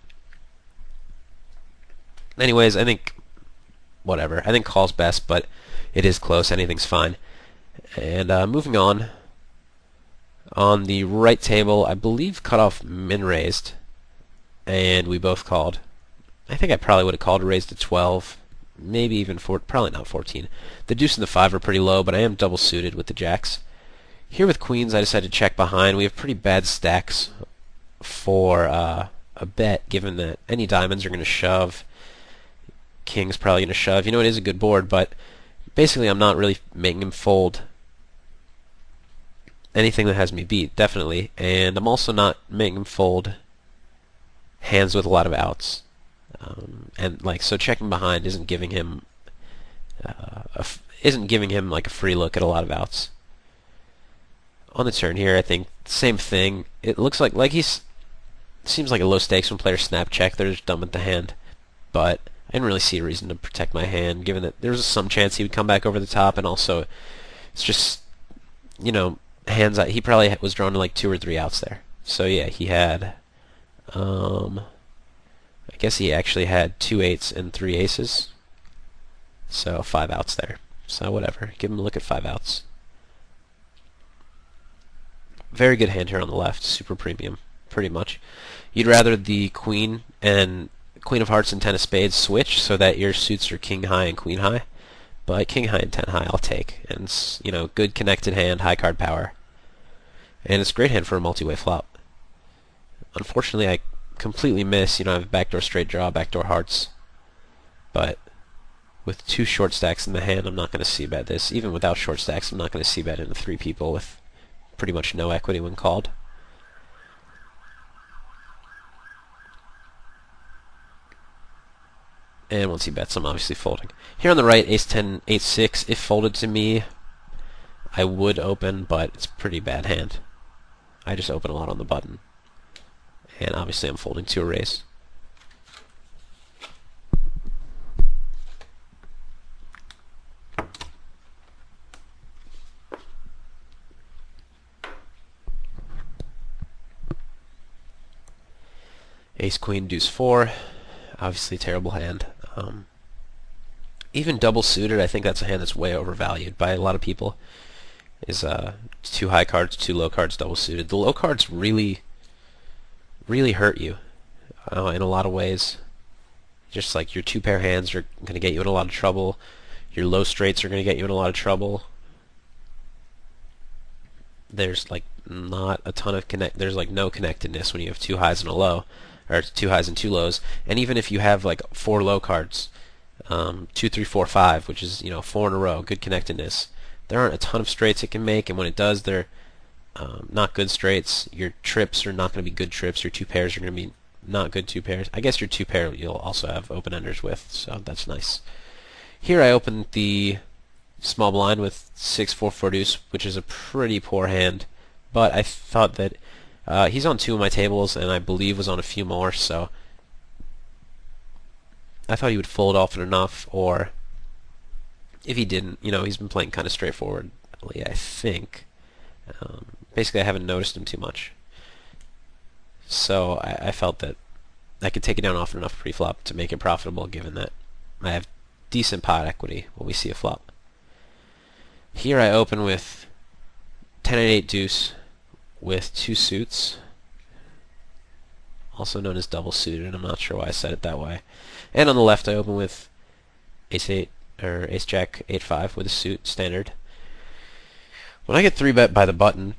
Anyways, I think whatever. I think call's best, but it is close. Anything's fine. And moving on. On the right table, I believe cutoff min raised, and we both called. I think I probably would have called a raise to 12. Maybe even probably not 14. The deuce and the 5 are pretty low, but I am double suited with the jacks. Here with queens, I decided to check behind. We have pretty bad stacks for a bet, given that any diamonds are going to shove. King's probably going to shove. It is a good board, but basically I'm not really making him fold anything that has me beat, definitely. And I'm also not making him fold hands with a lot of outs. So checking behind isn't giving him isn't giving him like a free look at a lot of outs. On the turn here, I think same thing. It looks like he's seems like a low stakes when players snap check. They're just dumb at the hand, but I didn't really see a reason to protect my hand, given that there was some chance he would come back over the top, and also it's just, hands out. He probably was drawn to like 2 or 3 outs there. So yeah, he had, I guess he actually had 2 8s and 3 aces. So 5 outs there. So whatever, give him a look at 5 outs. Very good hand here on the left, super premium, pretty much. You'd rather the queen of hearts and 10 of spades switch so that your suits are king high and queen high, but king high and 10 high I'll take. And it's, good connected hand, high card power, and it's a great hand for a multi-way flop. Unfortunately, I completely miss. I have backdoor straight draw, backdoor hearts, but with 2 short stacks in the hand, I'm not going to c-bet this. Even without short stacks, I'm not going to c-bet into 3 people with pretty much no equity when called. And once he bets, I'm obviously folding. Here on the right, ace 10, ace 6. If folded to me, I would open, but it's a pretty bad hand. I just open a lot on the button. And obviously I'm folding to a raise. Ace queen deuce 4, obviously terrible hand. Even double suited, I think that's a hand that's way overvalued by a lot of people. Is 2 high cards, 2 low cards, double suited. The low cards really hurt you in a lot of ways. Just like your 2 pair hands are going to get you in a lot of trouble. Your low straights are going to get you in a lot of trouble. There's like not a ton of there's like no connectedness when you have 2 highs and a low, or 2 highs and 2 lows. And even if you have like 4 low cards, 2, 3, 4, 5, which is 4 in a row, good connectedness, there aren't a ton of straights it can make, and when it does, they're not good straights. Your trips are not going to be good trips. Your 2 pairs are going to be not good 2 pairs. I guess your 2 pair you'll also have open enders with, so that's nice. Here I opened the small blind with 6, 4, 4 deuce, which is a pretty poor hand, but I thought that he's on 2 of my tables, and I believe was on a few more, so I thought he would fold often enough, or if he didn't, he's been playing kind of straightforwardly, I think. Basically, I haven't noticed him too much. So I felt that I could take it down often enough pre-flop to make it profitable, given that I have decent pot equity when we see a flop. Here I open with 10 and 8 deuce with 2 suits, also known as double suited. I'm not sure why I said it that way. And on the left I open with ace 8 or ace jack 8-5 with a suit standard. When I get 3-bet by the button,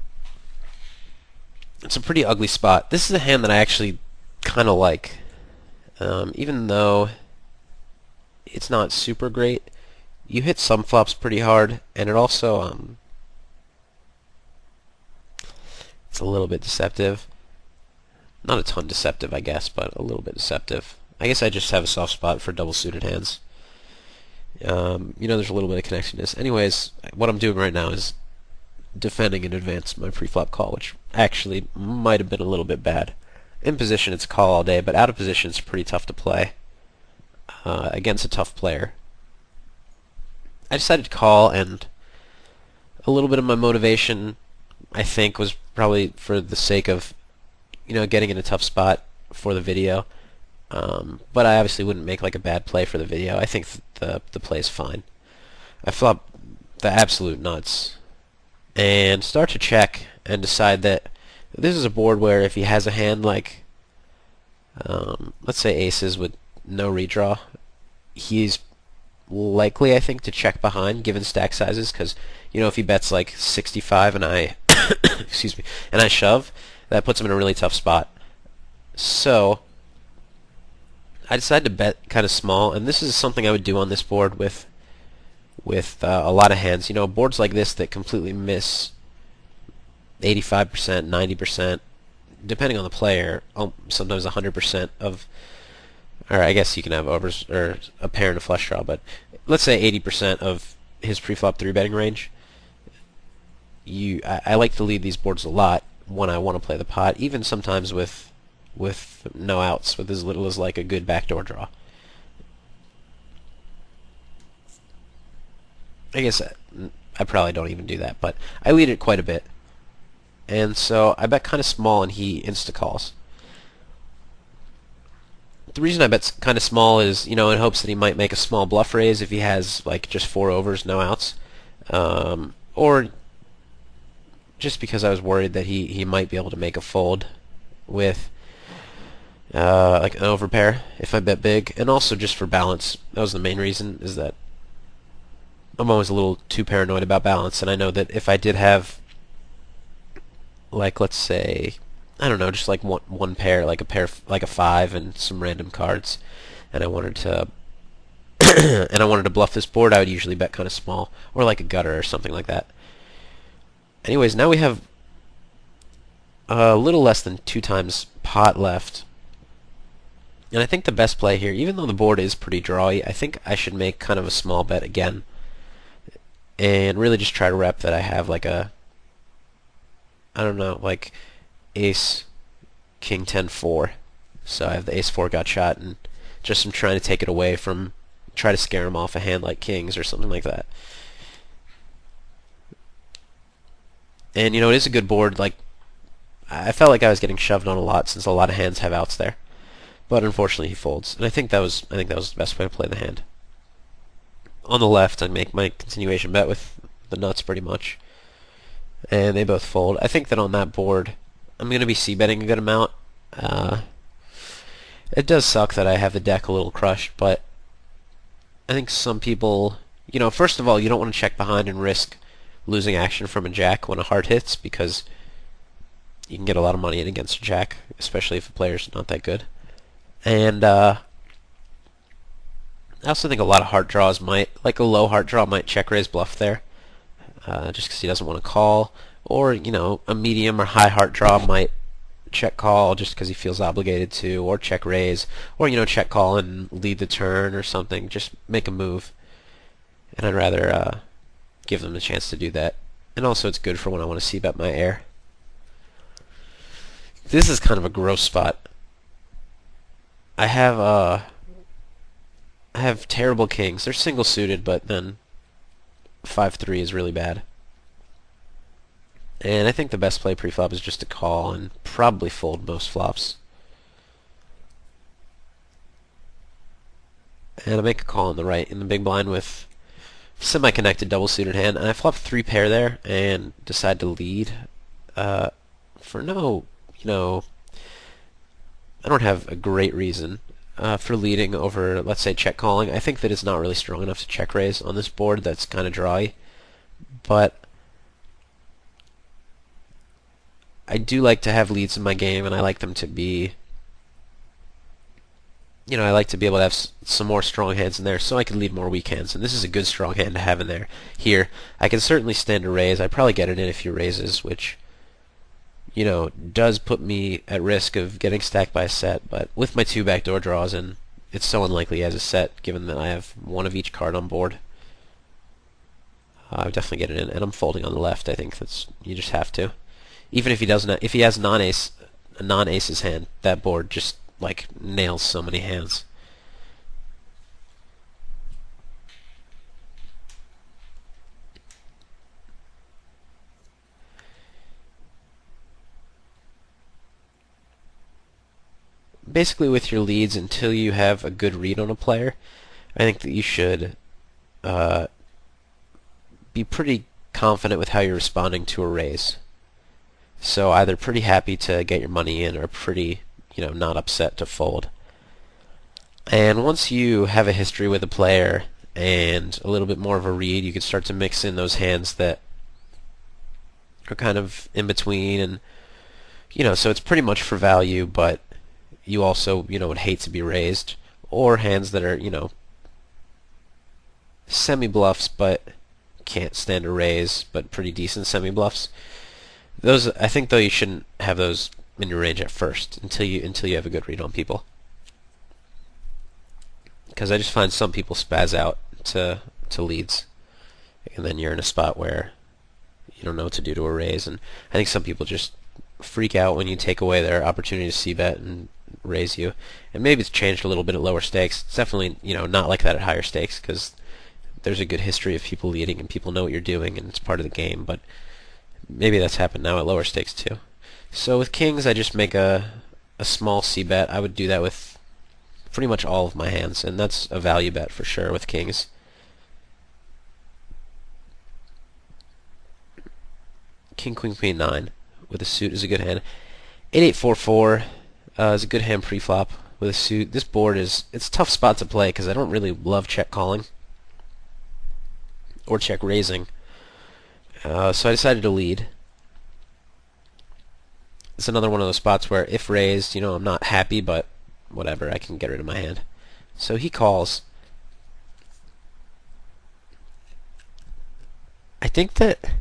it's a pretty ugly spot. This is a hand that I actually kind of like, even though it's not super great. You hit some flops pretty hard, and it also it's a little bit deceptive. Not a ton deceptive, I guess, but a little bit deceptive. I guess I just have a soft spot for double suited hands. There's a little bit of connectedness. Anyways, what I'm doing right now is defending in advance my pre-flop call, which actually might have been a little bit bad. In position, it's a call all day, but out of position, it's pretty tough to play against a tough player. I decided to call, and a little bit of my motivation, I think, was probably for the sake of, getting in a tough spot for the video. But I obviously wouldn't make like a bad play for the video. I think the play is fine. I flop the absolute nuts and start to check and decide that this is a board where if he has a hand like, let's say aces with no redraw, he's likely, I think, to check behind given stack sizes, because if he bets like 65 and I excuse me, and I shove, that puts him in a really tough spot. So I decided to bet kind of small, and this is something I would do on this board with a lot of hands. Boards like this that completely miss 85%, 90%, depending on the player, sometimes 100% of, or I guess you can have overs or a pair and a flush draw, but let's say 80% of his pre-flop 3-betting range, I like to lead these boards a lot when I want to play the pot, even sometimes with no outs, with as little as like a good backdoor draw. I guess I probably don't even do that, but I lead it quite a bit. And so I bet kind of small and he insta-calls. The reason I bet kind of small is, in hopes that he might make a small bluff raise if he has like just 4 overs, no outs. Or just because I was worried that he might be able to make a fold with like an overpair if I bet big, and also just for balance. That was the main reason, is that I'm always a little too paranoid about balance, and I know that if I did have, like, let's say, I don't know, just like one pair, like a pair, like a 5 and some random cards, and I wanted to and I wanted to bluff this board, I would usually bet kind of small, or like a gutter or something like that. Anyways, now we have a little less than 2 times pot left. And I think the best play here, even though the board is pretty drawy, I think I should make kind of a small bet again. And really just try to rep that I have like a, I don't know, like ace, king, 10, 4. So I have the ace 4 gut shot, and just I'm trying to take it away from, try to scare him off a hand like kings or something like that. And it is a good board. Like, I felt like I was getting shoved on a lot since a lot of hands have outs there. But unfortunately he folds. And I think that was the best way to play the hand. On the left, I make my continuation bet with the nuts pretty much, and they both fold. I think that on that board, I'm going to be c-betting a good amount. It does suck that I have the deck a little crushed, but I think some people, first of all, you don't want to check behind and risk losing action from a jack when a heart hits, because you can get a lot of money in against a jack, especially if a player's not that good. And I also think a lot of heart draws might, like a low heart draw might check raise bluff there, just because he doesn't want to call. Or, a medium or high heart draw might check call just because he feels obligated to, or check raise, or, check call and lead the turn or something, just make a move. And I'd rather give them the chance to do that. And also it's good for when I want to c-bet my air. This is kind of a gross spot. I have terrible kings. They're single suited, but then 5-3 is really bad. And I think the best play pre-flop is just to call and probably fold most flops. And I make a call on the right in the big blind with semi-connected double suited hand, and I flop 3 pair there and decide to lead for no, I don't have a great reason for leading over, let's say, check calling. I think that it's not really strong enough to check raise on this board that's kind of dry, but I do like to have leads in my game, and I like them to be, I like to be able to have some more strong hands in there so I can lead more weak hands, and this is a good strong hand to have in there. Here, I can certainly stand a raise. I'd probably get it in a few raises, which, does put me at risk of getting stacked by a set, but with my 2 backdoor draws, and it's so unlikely as a set given that I have 1 of each card on board, I would definitely get it in, and I'm folding on the left. I think you just have to. Even if he doesn't, if he has a non-aces hand, that board just like nails so many hands. Basically, with your leads, until you have a good read on a player, I think that you should be pretty confident with how you're responding to a raise. So either pretty happy to get your money in, or pretty, not upset to fold. And once you have a history with a player and a little bit more of a read, you can start to mix in those hands that are kind of in between, and so it's pretty much for value, but you also, would hate to be raised, or hands that are, semi-bluffs but can't stand a raise, but pretty decent semi-bluffs. Those, I think, though, you shouldn't have those in your range at first until you have a good read on people, because I just find some people spaz out to leads. and then you're in a spot where you don't know what to do to a raise. And I think some people just freak out when you take away their opportunity to c-bet and raise you. And maybe it's changed a little bit at lower stakes. It's definitely, not like that at higher stakes, because there's a good history of people leading and people know what you're doing and it's part of the game. But maybe that's happened now at lower stakes too. So with kings, I just make a small c-bet. I would do that with pretty much all of my hands, and that's a value bet for sure with kings. King, queen, queen, 9 with a suit is a good hand. 8-8-4-4 is a good hand pre-flop with a suit. This board it's a tough spot to play because I don't really love check calling or check raising. So I decided to lead. It's another one of those spots where if raised, I'm not happy, but whatever, I can get rid of my hand. So he calls. I think that,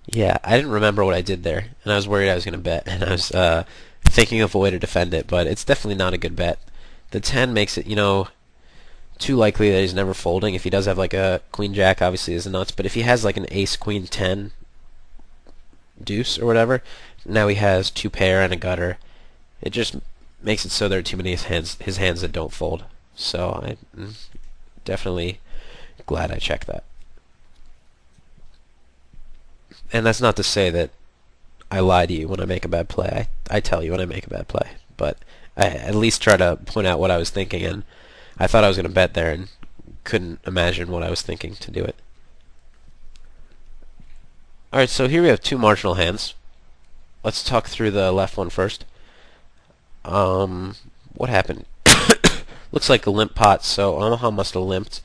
yeah, I didn't remember what I did there, and I was worried I was going to bet, and I was thinking of a way to defend it, but it's definitely not a good bet. The 10 makes it, too likely that he's never folding. If he does have like a queen jack, obviously is nuts, but if he has like an ace queen 10 deuce or whatever, now he has 2 pair and a gutter. It just makes it so there are too many his hands that don't fold. So I'm definitely glad I checked that. And that's not to say that I lie to you when I make a bad play. I tell you when I make a bad play, but I at least try to point out what I was thinking, and I thought I was going to bet there and couldn't imagine what I was thinking to do it. Alright, so here we have 2 marginal hands. Let's talk through the left one first. What happened? Looks like a limp pot, so Omaha must have limped,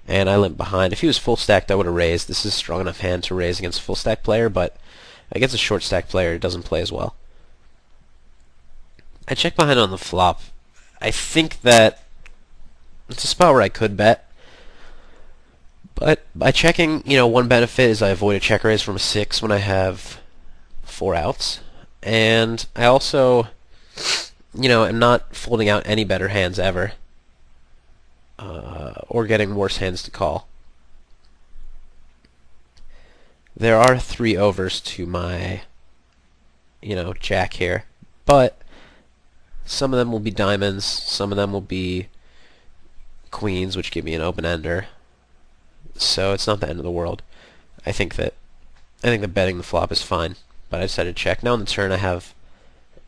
and I limped behind. If he was full stacked, I would have raised. This is a strong enough hand to raise against a full stack player, but against a short stack player, it doesn't play as well. I check behind on the flop. I think that it's a spot where I could bet, but by checking, one benefit is I avoid a check raise from a 6 when I have 4 outs, and I also, am not folding out any better hands ever, or getting worse hands to call. There are 3 overs to my, jack here, but some of them will be diamonds, some of them will be queens, which give me an open-ender. So it's not the end of the world. I think that betting the flop is fine, but I decided to check. Now on the turn I have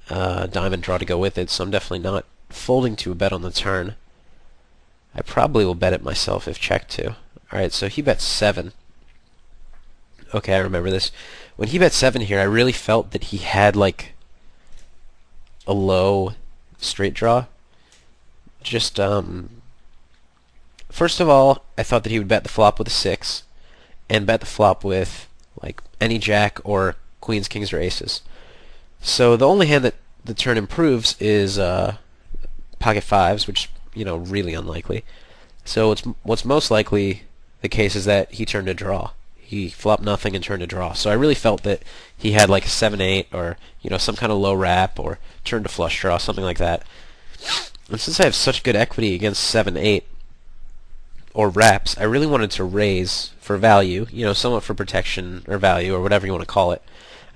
diamond draw to go with it, so I'm definitely not folding to a bet on the turn. I probably will bet it myself if checked to. Alright, so he bets 7. Okay, I remember this. When he bet 7 here, I really felt that he had like a low straight draw. Just first of all, I thought that he would bet the flop with a 6 and bet the flop with like any jack or queens, kings, or aces. So the only hand that the turn improves is pocket 5s, which really unlikely. So what's most likely the case is that he turned a draw. He flopped nothing and turned a draw. So I really felt that he had like a 7-8 or some kind of low wrap or turned a flush draw, something like that. And since I have such good equity against 7-8 or wraps, I really wanted to raise for value, somewhat for protection or value or whatever you want to call it.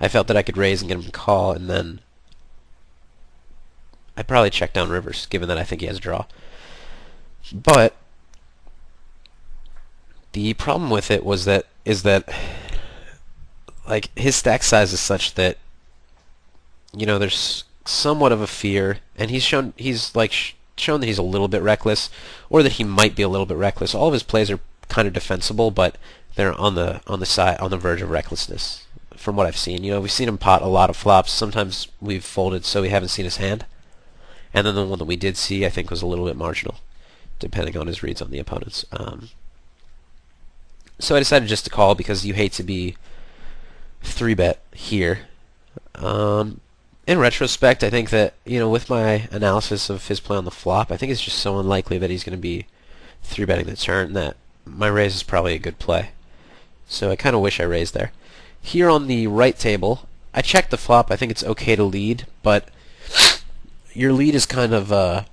I felt that I could raise and get him to call, and then I'd probably check down rivers, given that I think he has a draw. But the problem with it is that like his stack size is such that there's somewhat of a fear, and he's shown that he's a little bit reckless, or that he might be a little bit reckless. All of his plays are kind of defensible, but they're on the verge of recklessness. From what I've seen, we've seen him pot a lot of flops. Sometimes we've folded, so we haven't seen his hand. And then the one that we did see, I think, was a little bit marginal, depending on his reads on the opponents. So I decided just to call because you hate to be 3-bet here. In retrospect, I think that, with my analysis of his play on the flop, I think it's just so unlikely that he's going to be 3-betting the turn that my raise is probably a good play. So I kind of wish I raised there. Here on the right table, I checked the flop. I think it's okay to lead, but your lead is kind of our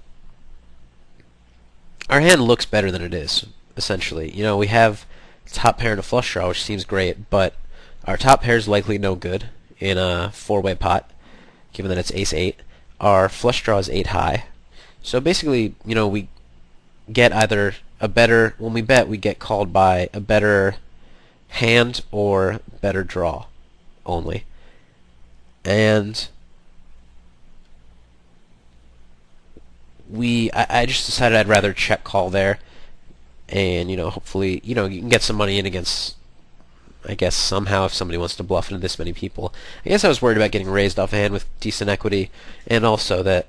hand looks better than it is, essentially. We have top pair and a flush draw, which seems great, but our top pair is likely no good in a four-way pot, given that it's ace-8. Our flush draw is 8 high. So basically, we get either a better, when we bet, we get called by a better hand or better draw only. And I just decided I'd rather check call there, and hopefully you can get some money in against, I guess, somehow, if somebody wants to bluff into this many people. I guess I was worried about getting raised off a hand with decent equity, and also that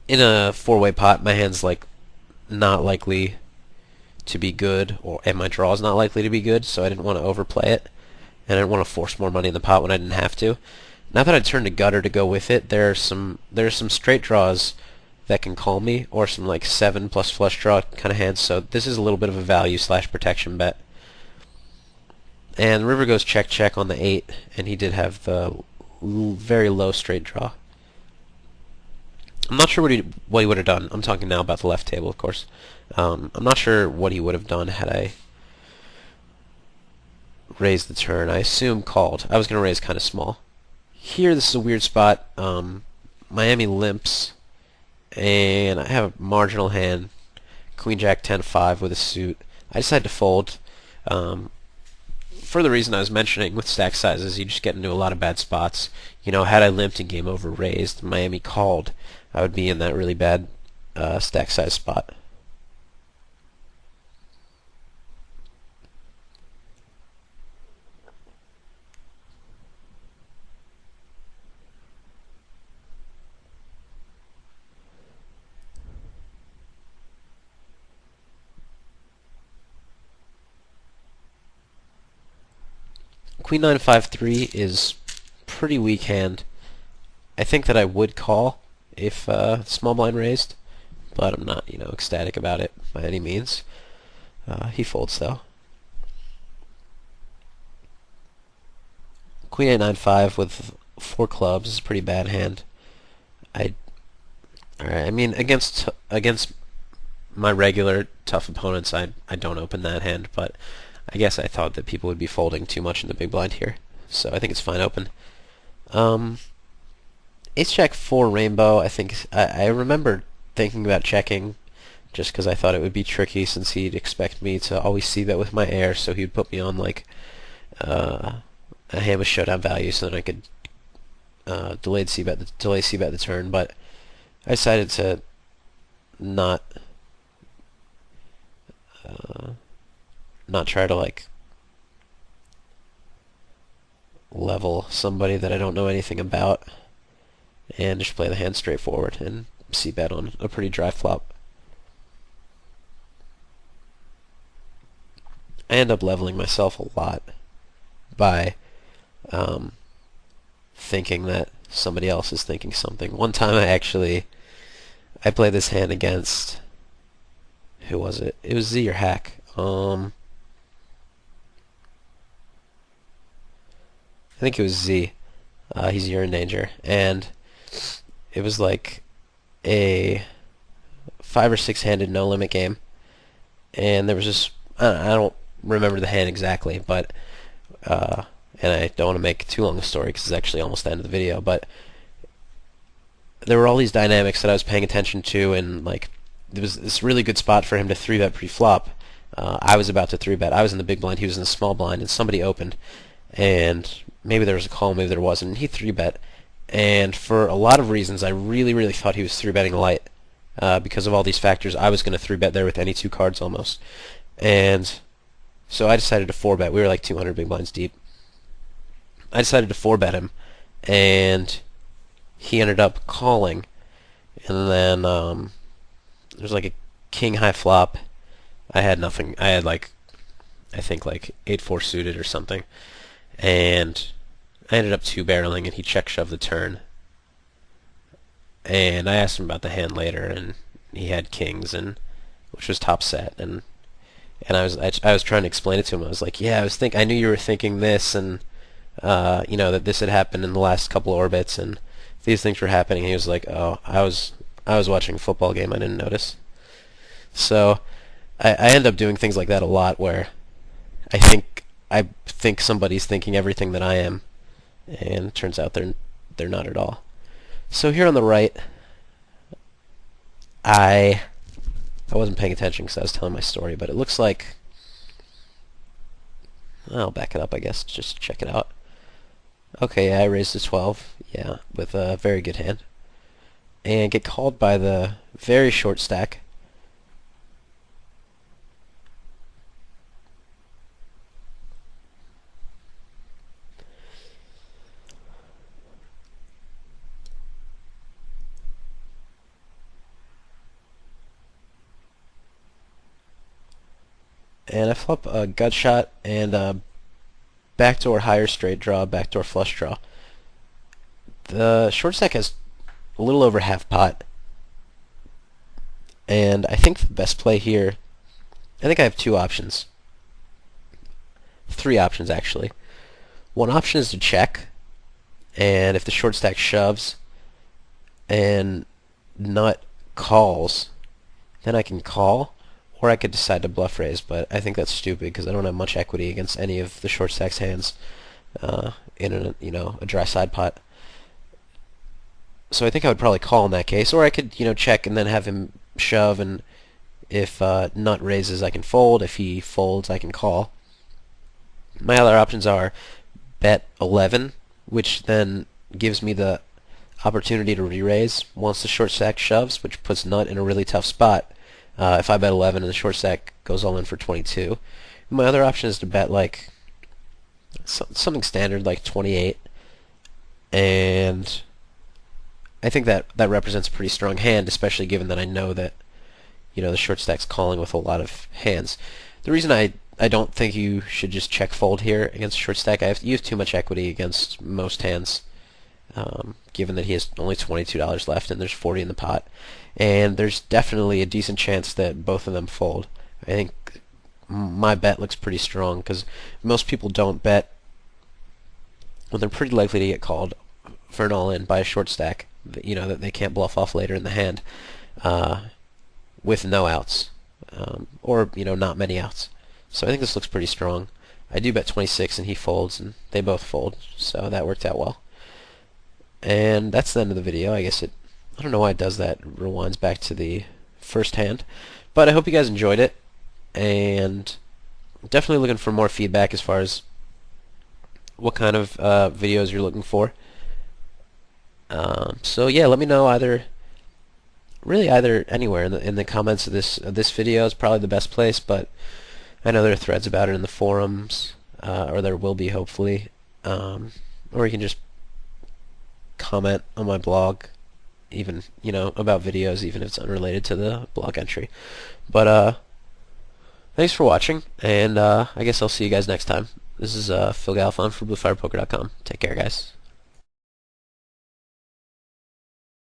in a four-way pot my hand's like not likely to be good, and my draw's not likely to be good, so I didn't want to overplay it, and I didn't want to force more money in the pot when I didn't have to. Now that I turned to gutter to go with it, there's some straight draws that can call me, or some like 7 plus flush draw kind of hands, so this is a little bit of a value / protection bet. And the river goes check check on the 8, and he did have the very low straight draw. I'm not sure what he would have done. I'm talking now about the left table, of course. I'm not sure what he would have done had I raised the turn. I assume called. I was going to raise kind of small. Here, this is a weird spot. Miami limps, and I have a marginal hand, Queen Jack 10-5 with a suit. I decided to fold. For the reason I was mentioning with stack sizes, you just get into a lot of bad spots. Had I limped and game over raised, Miami called, I would be in that really bad stack size spot. Queen 9-5-3 is pretty weak hand. I think that I would call if small blind raised, but I'm not, ecstatic about it by any means. He folds though. Queen 8-9-5 with 4 clubs is a pretty bad hand. Alright, I mean against my regular tough opponents, I don't open that hand, but I guess I thought that people would be folding too much in the big blind here, so I think it's fine open. Ace Jack 4 rainbow, I think I remember thinking about checking just because I thought it would be tricky since he'd expect me to always see that with my air, so he'd put me on like a hand with showdown value so that I could delay c-bet the turn, but I decided to not try to like level somebody that I don't know anything about, and just play the hand straightforward and c-bet on a pretty dry flop. I end up leveling myself a lot by thinking that somebody else is thinking something. One time I played this hand against, who was it? It was Z or Hack. I think it was Z. He's You're in Danger, and it was like a 5 or 6 handed no limit game, and there was this, I don't remember the hand exactly, but and I don't want to make too long a story because it's actually almost the end of the video, but there were all these dynamics that I was paying attention to, and like there was this really good spot for him to 3-bet pre-flop. I was about to 3-bet. I was in the big blind, he was in the small blind, and somebody opened, and maybe there was a call, maybe there wasn't, and he 3-bet. And for a lot of reasons, I really, really thought he was 3-betting light. Because of all these factors, I was going to 3-bet there with any 2 cards almost. And so I decided to 4-bet. We were like 200 big blinds deep. I decided to 4-bet him, and he ended up calling. And then there was like a king high flop. I had nothing. I had like, I think like 8-4 suited or something. And I ended up 2-barreling, and he check-shoved the turn. And I asked him about the hand later, and he had kings, and which was top set, and I was trying to explain it to him. I was like, yeah, I knew you were thinking this, and that this had happened in the last couple orbits, and these things were happening. And he was like, oh, I was watching a football game, I didn't notice. So I end up doing things like that a lot, where I think somebody's thinking everything that I am, and it turns out they're not at all. So here on the right, I wasn't paying attention because I was telling my story, but it looks like, I'll back it up, I guess, just to check it out. Okay, yeah, I raised to 12, yeah, with a very good hand, and get called by the very short stack. And I flop a gut shot and a backdoor higher straight draw, backdoor flush draw. The short stack has a little over half pot, and I think the best play here, I think I have two options. Three options, actually. One option is to check, and if the short stack shoves and nut calls, then I can call, or I could decide to bluff raise, but I think that's stupid because I don't have much equity against any of the short stack's hands in a dry side pot. So I think I would probably call in that case, or I could check and then have him shove, and if nut raises I can fold, if he folds I can call. My other options are bet 11, which then gives me the opportunity to re-raise once the short stack shoves, which puts nut in a really tough spot. If I bet 11 and the short stack goes all in for 22. My other option is to bet like something standard like 28, and I think that represents a pretty strong hand, especially given that I know that the short stack's calling with a lot of hands. The reason I don't think you should just check fold here against short stack, you have too much equity against most hands, given that he has only $22 left and there's 40 in the pot, and there's definitely a decent chance that both of them fold. I think my bet looks pretty strong because most people don't bet when they're pretty likely to get called for an all-in by a short stack, that they can't bluff off later in the hand with no outs, or not many outs. So I think this looks pretty strong. I do bet 26 and he folds, and they both fold, so that worked out well. And that's the end of the video. I don't know why it does that. It rewinds back to the first hand. But I hope you guys enjoyed it, and definitely looking for more feedback as far as what kind of videos you're looking for. So yeah, let me know either anywhere in the comments of this video is probably the best place, but I know there are threads about it in the forums, or there will be hopefully, or you can just comment on my blog, even about videos, even if it's unrelated to the blog entry. But thanks for watching, and I guess I'll see you guys next time. This is Phil Galfond for BlueFirePoker.com. Take care, guys.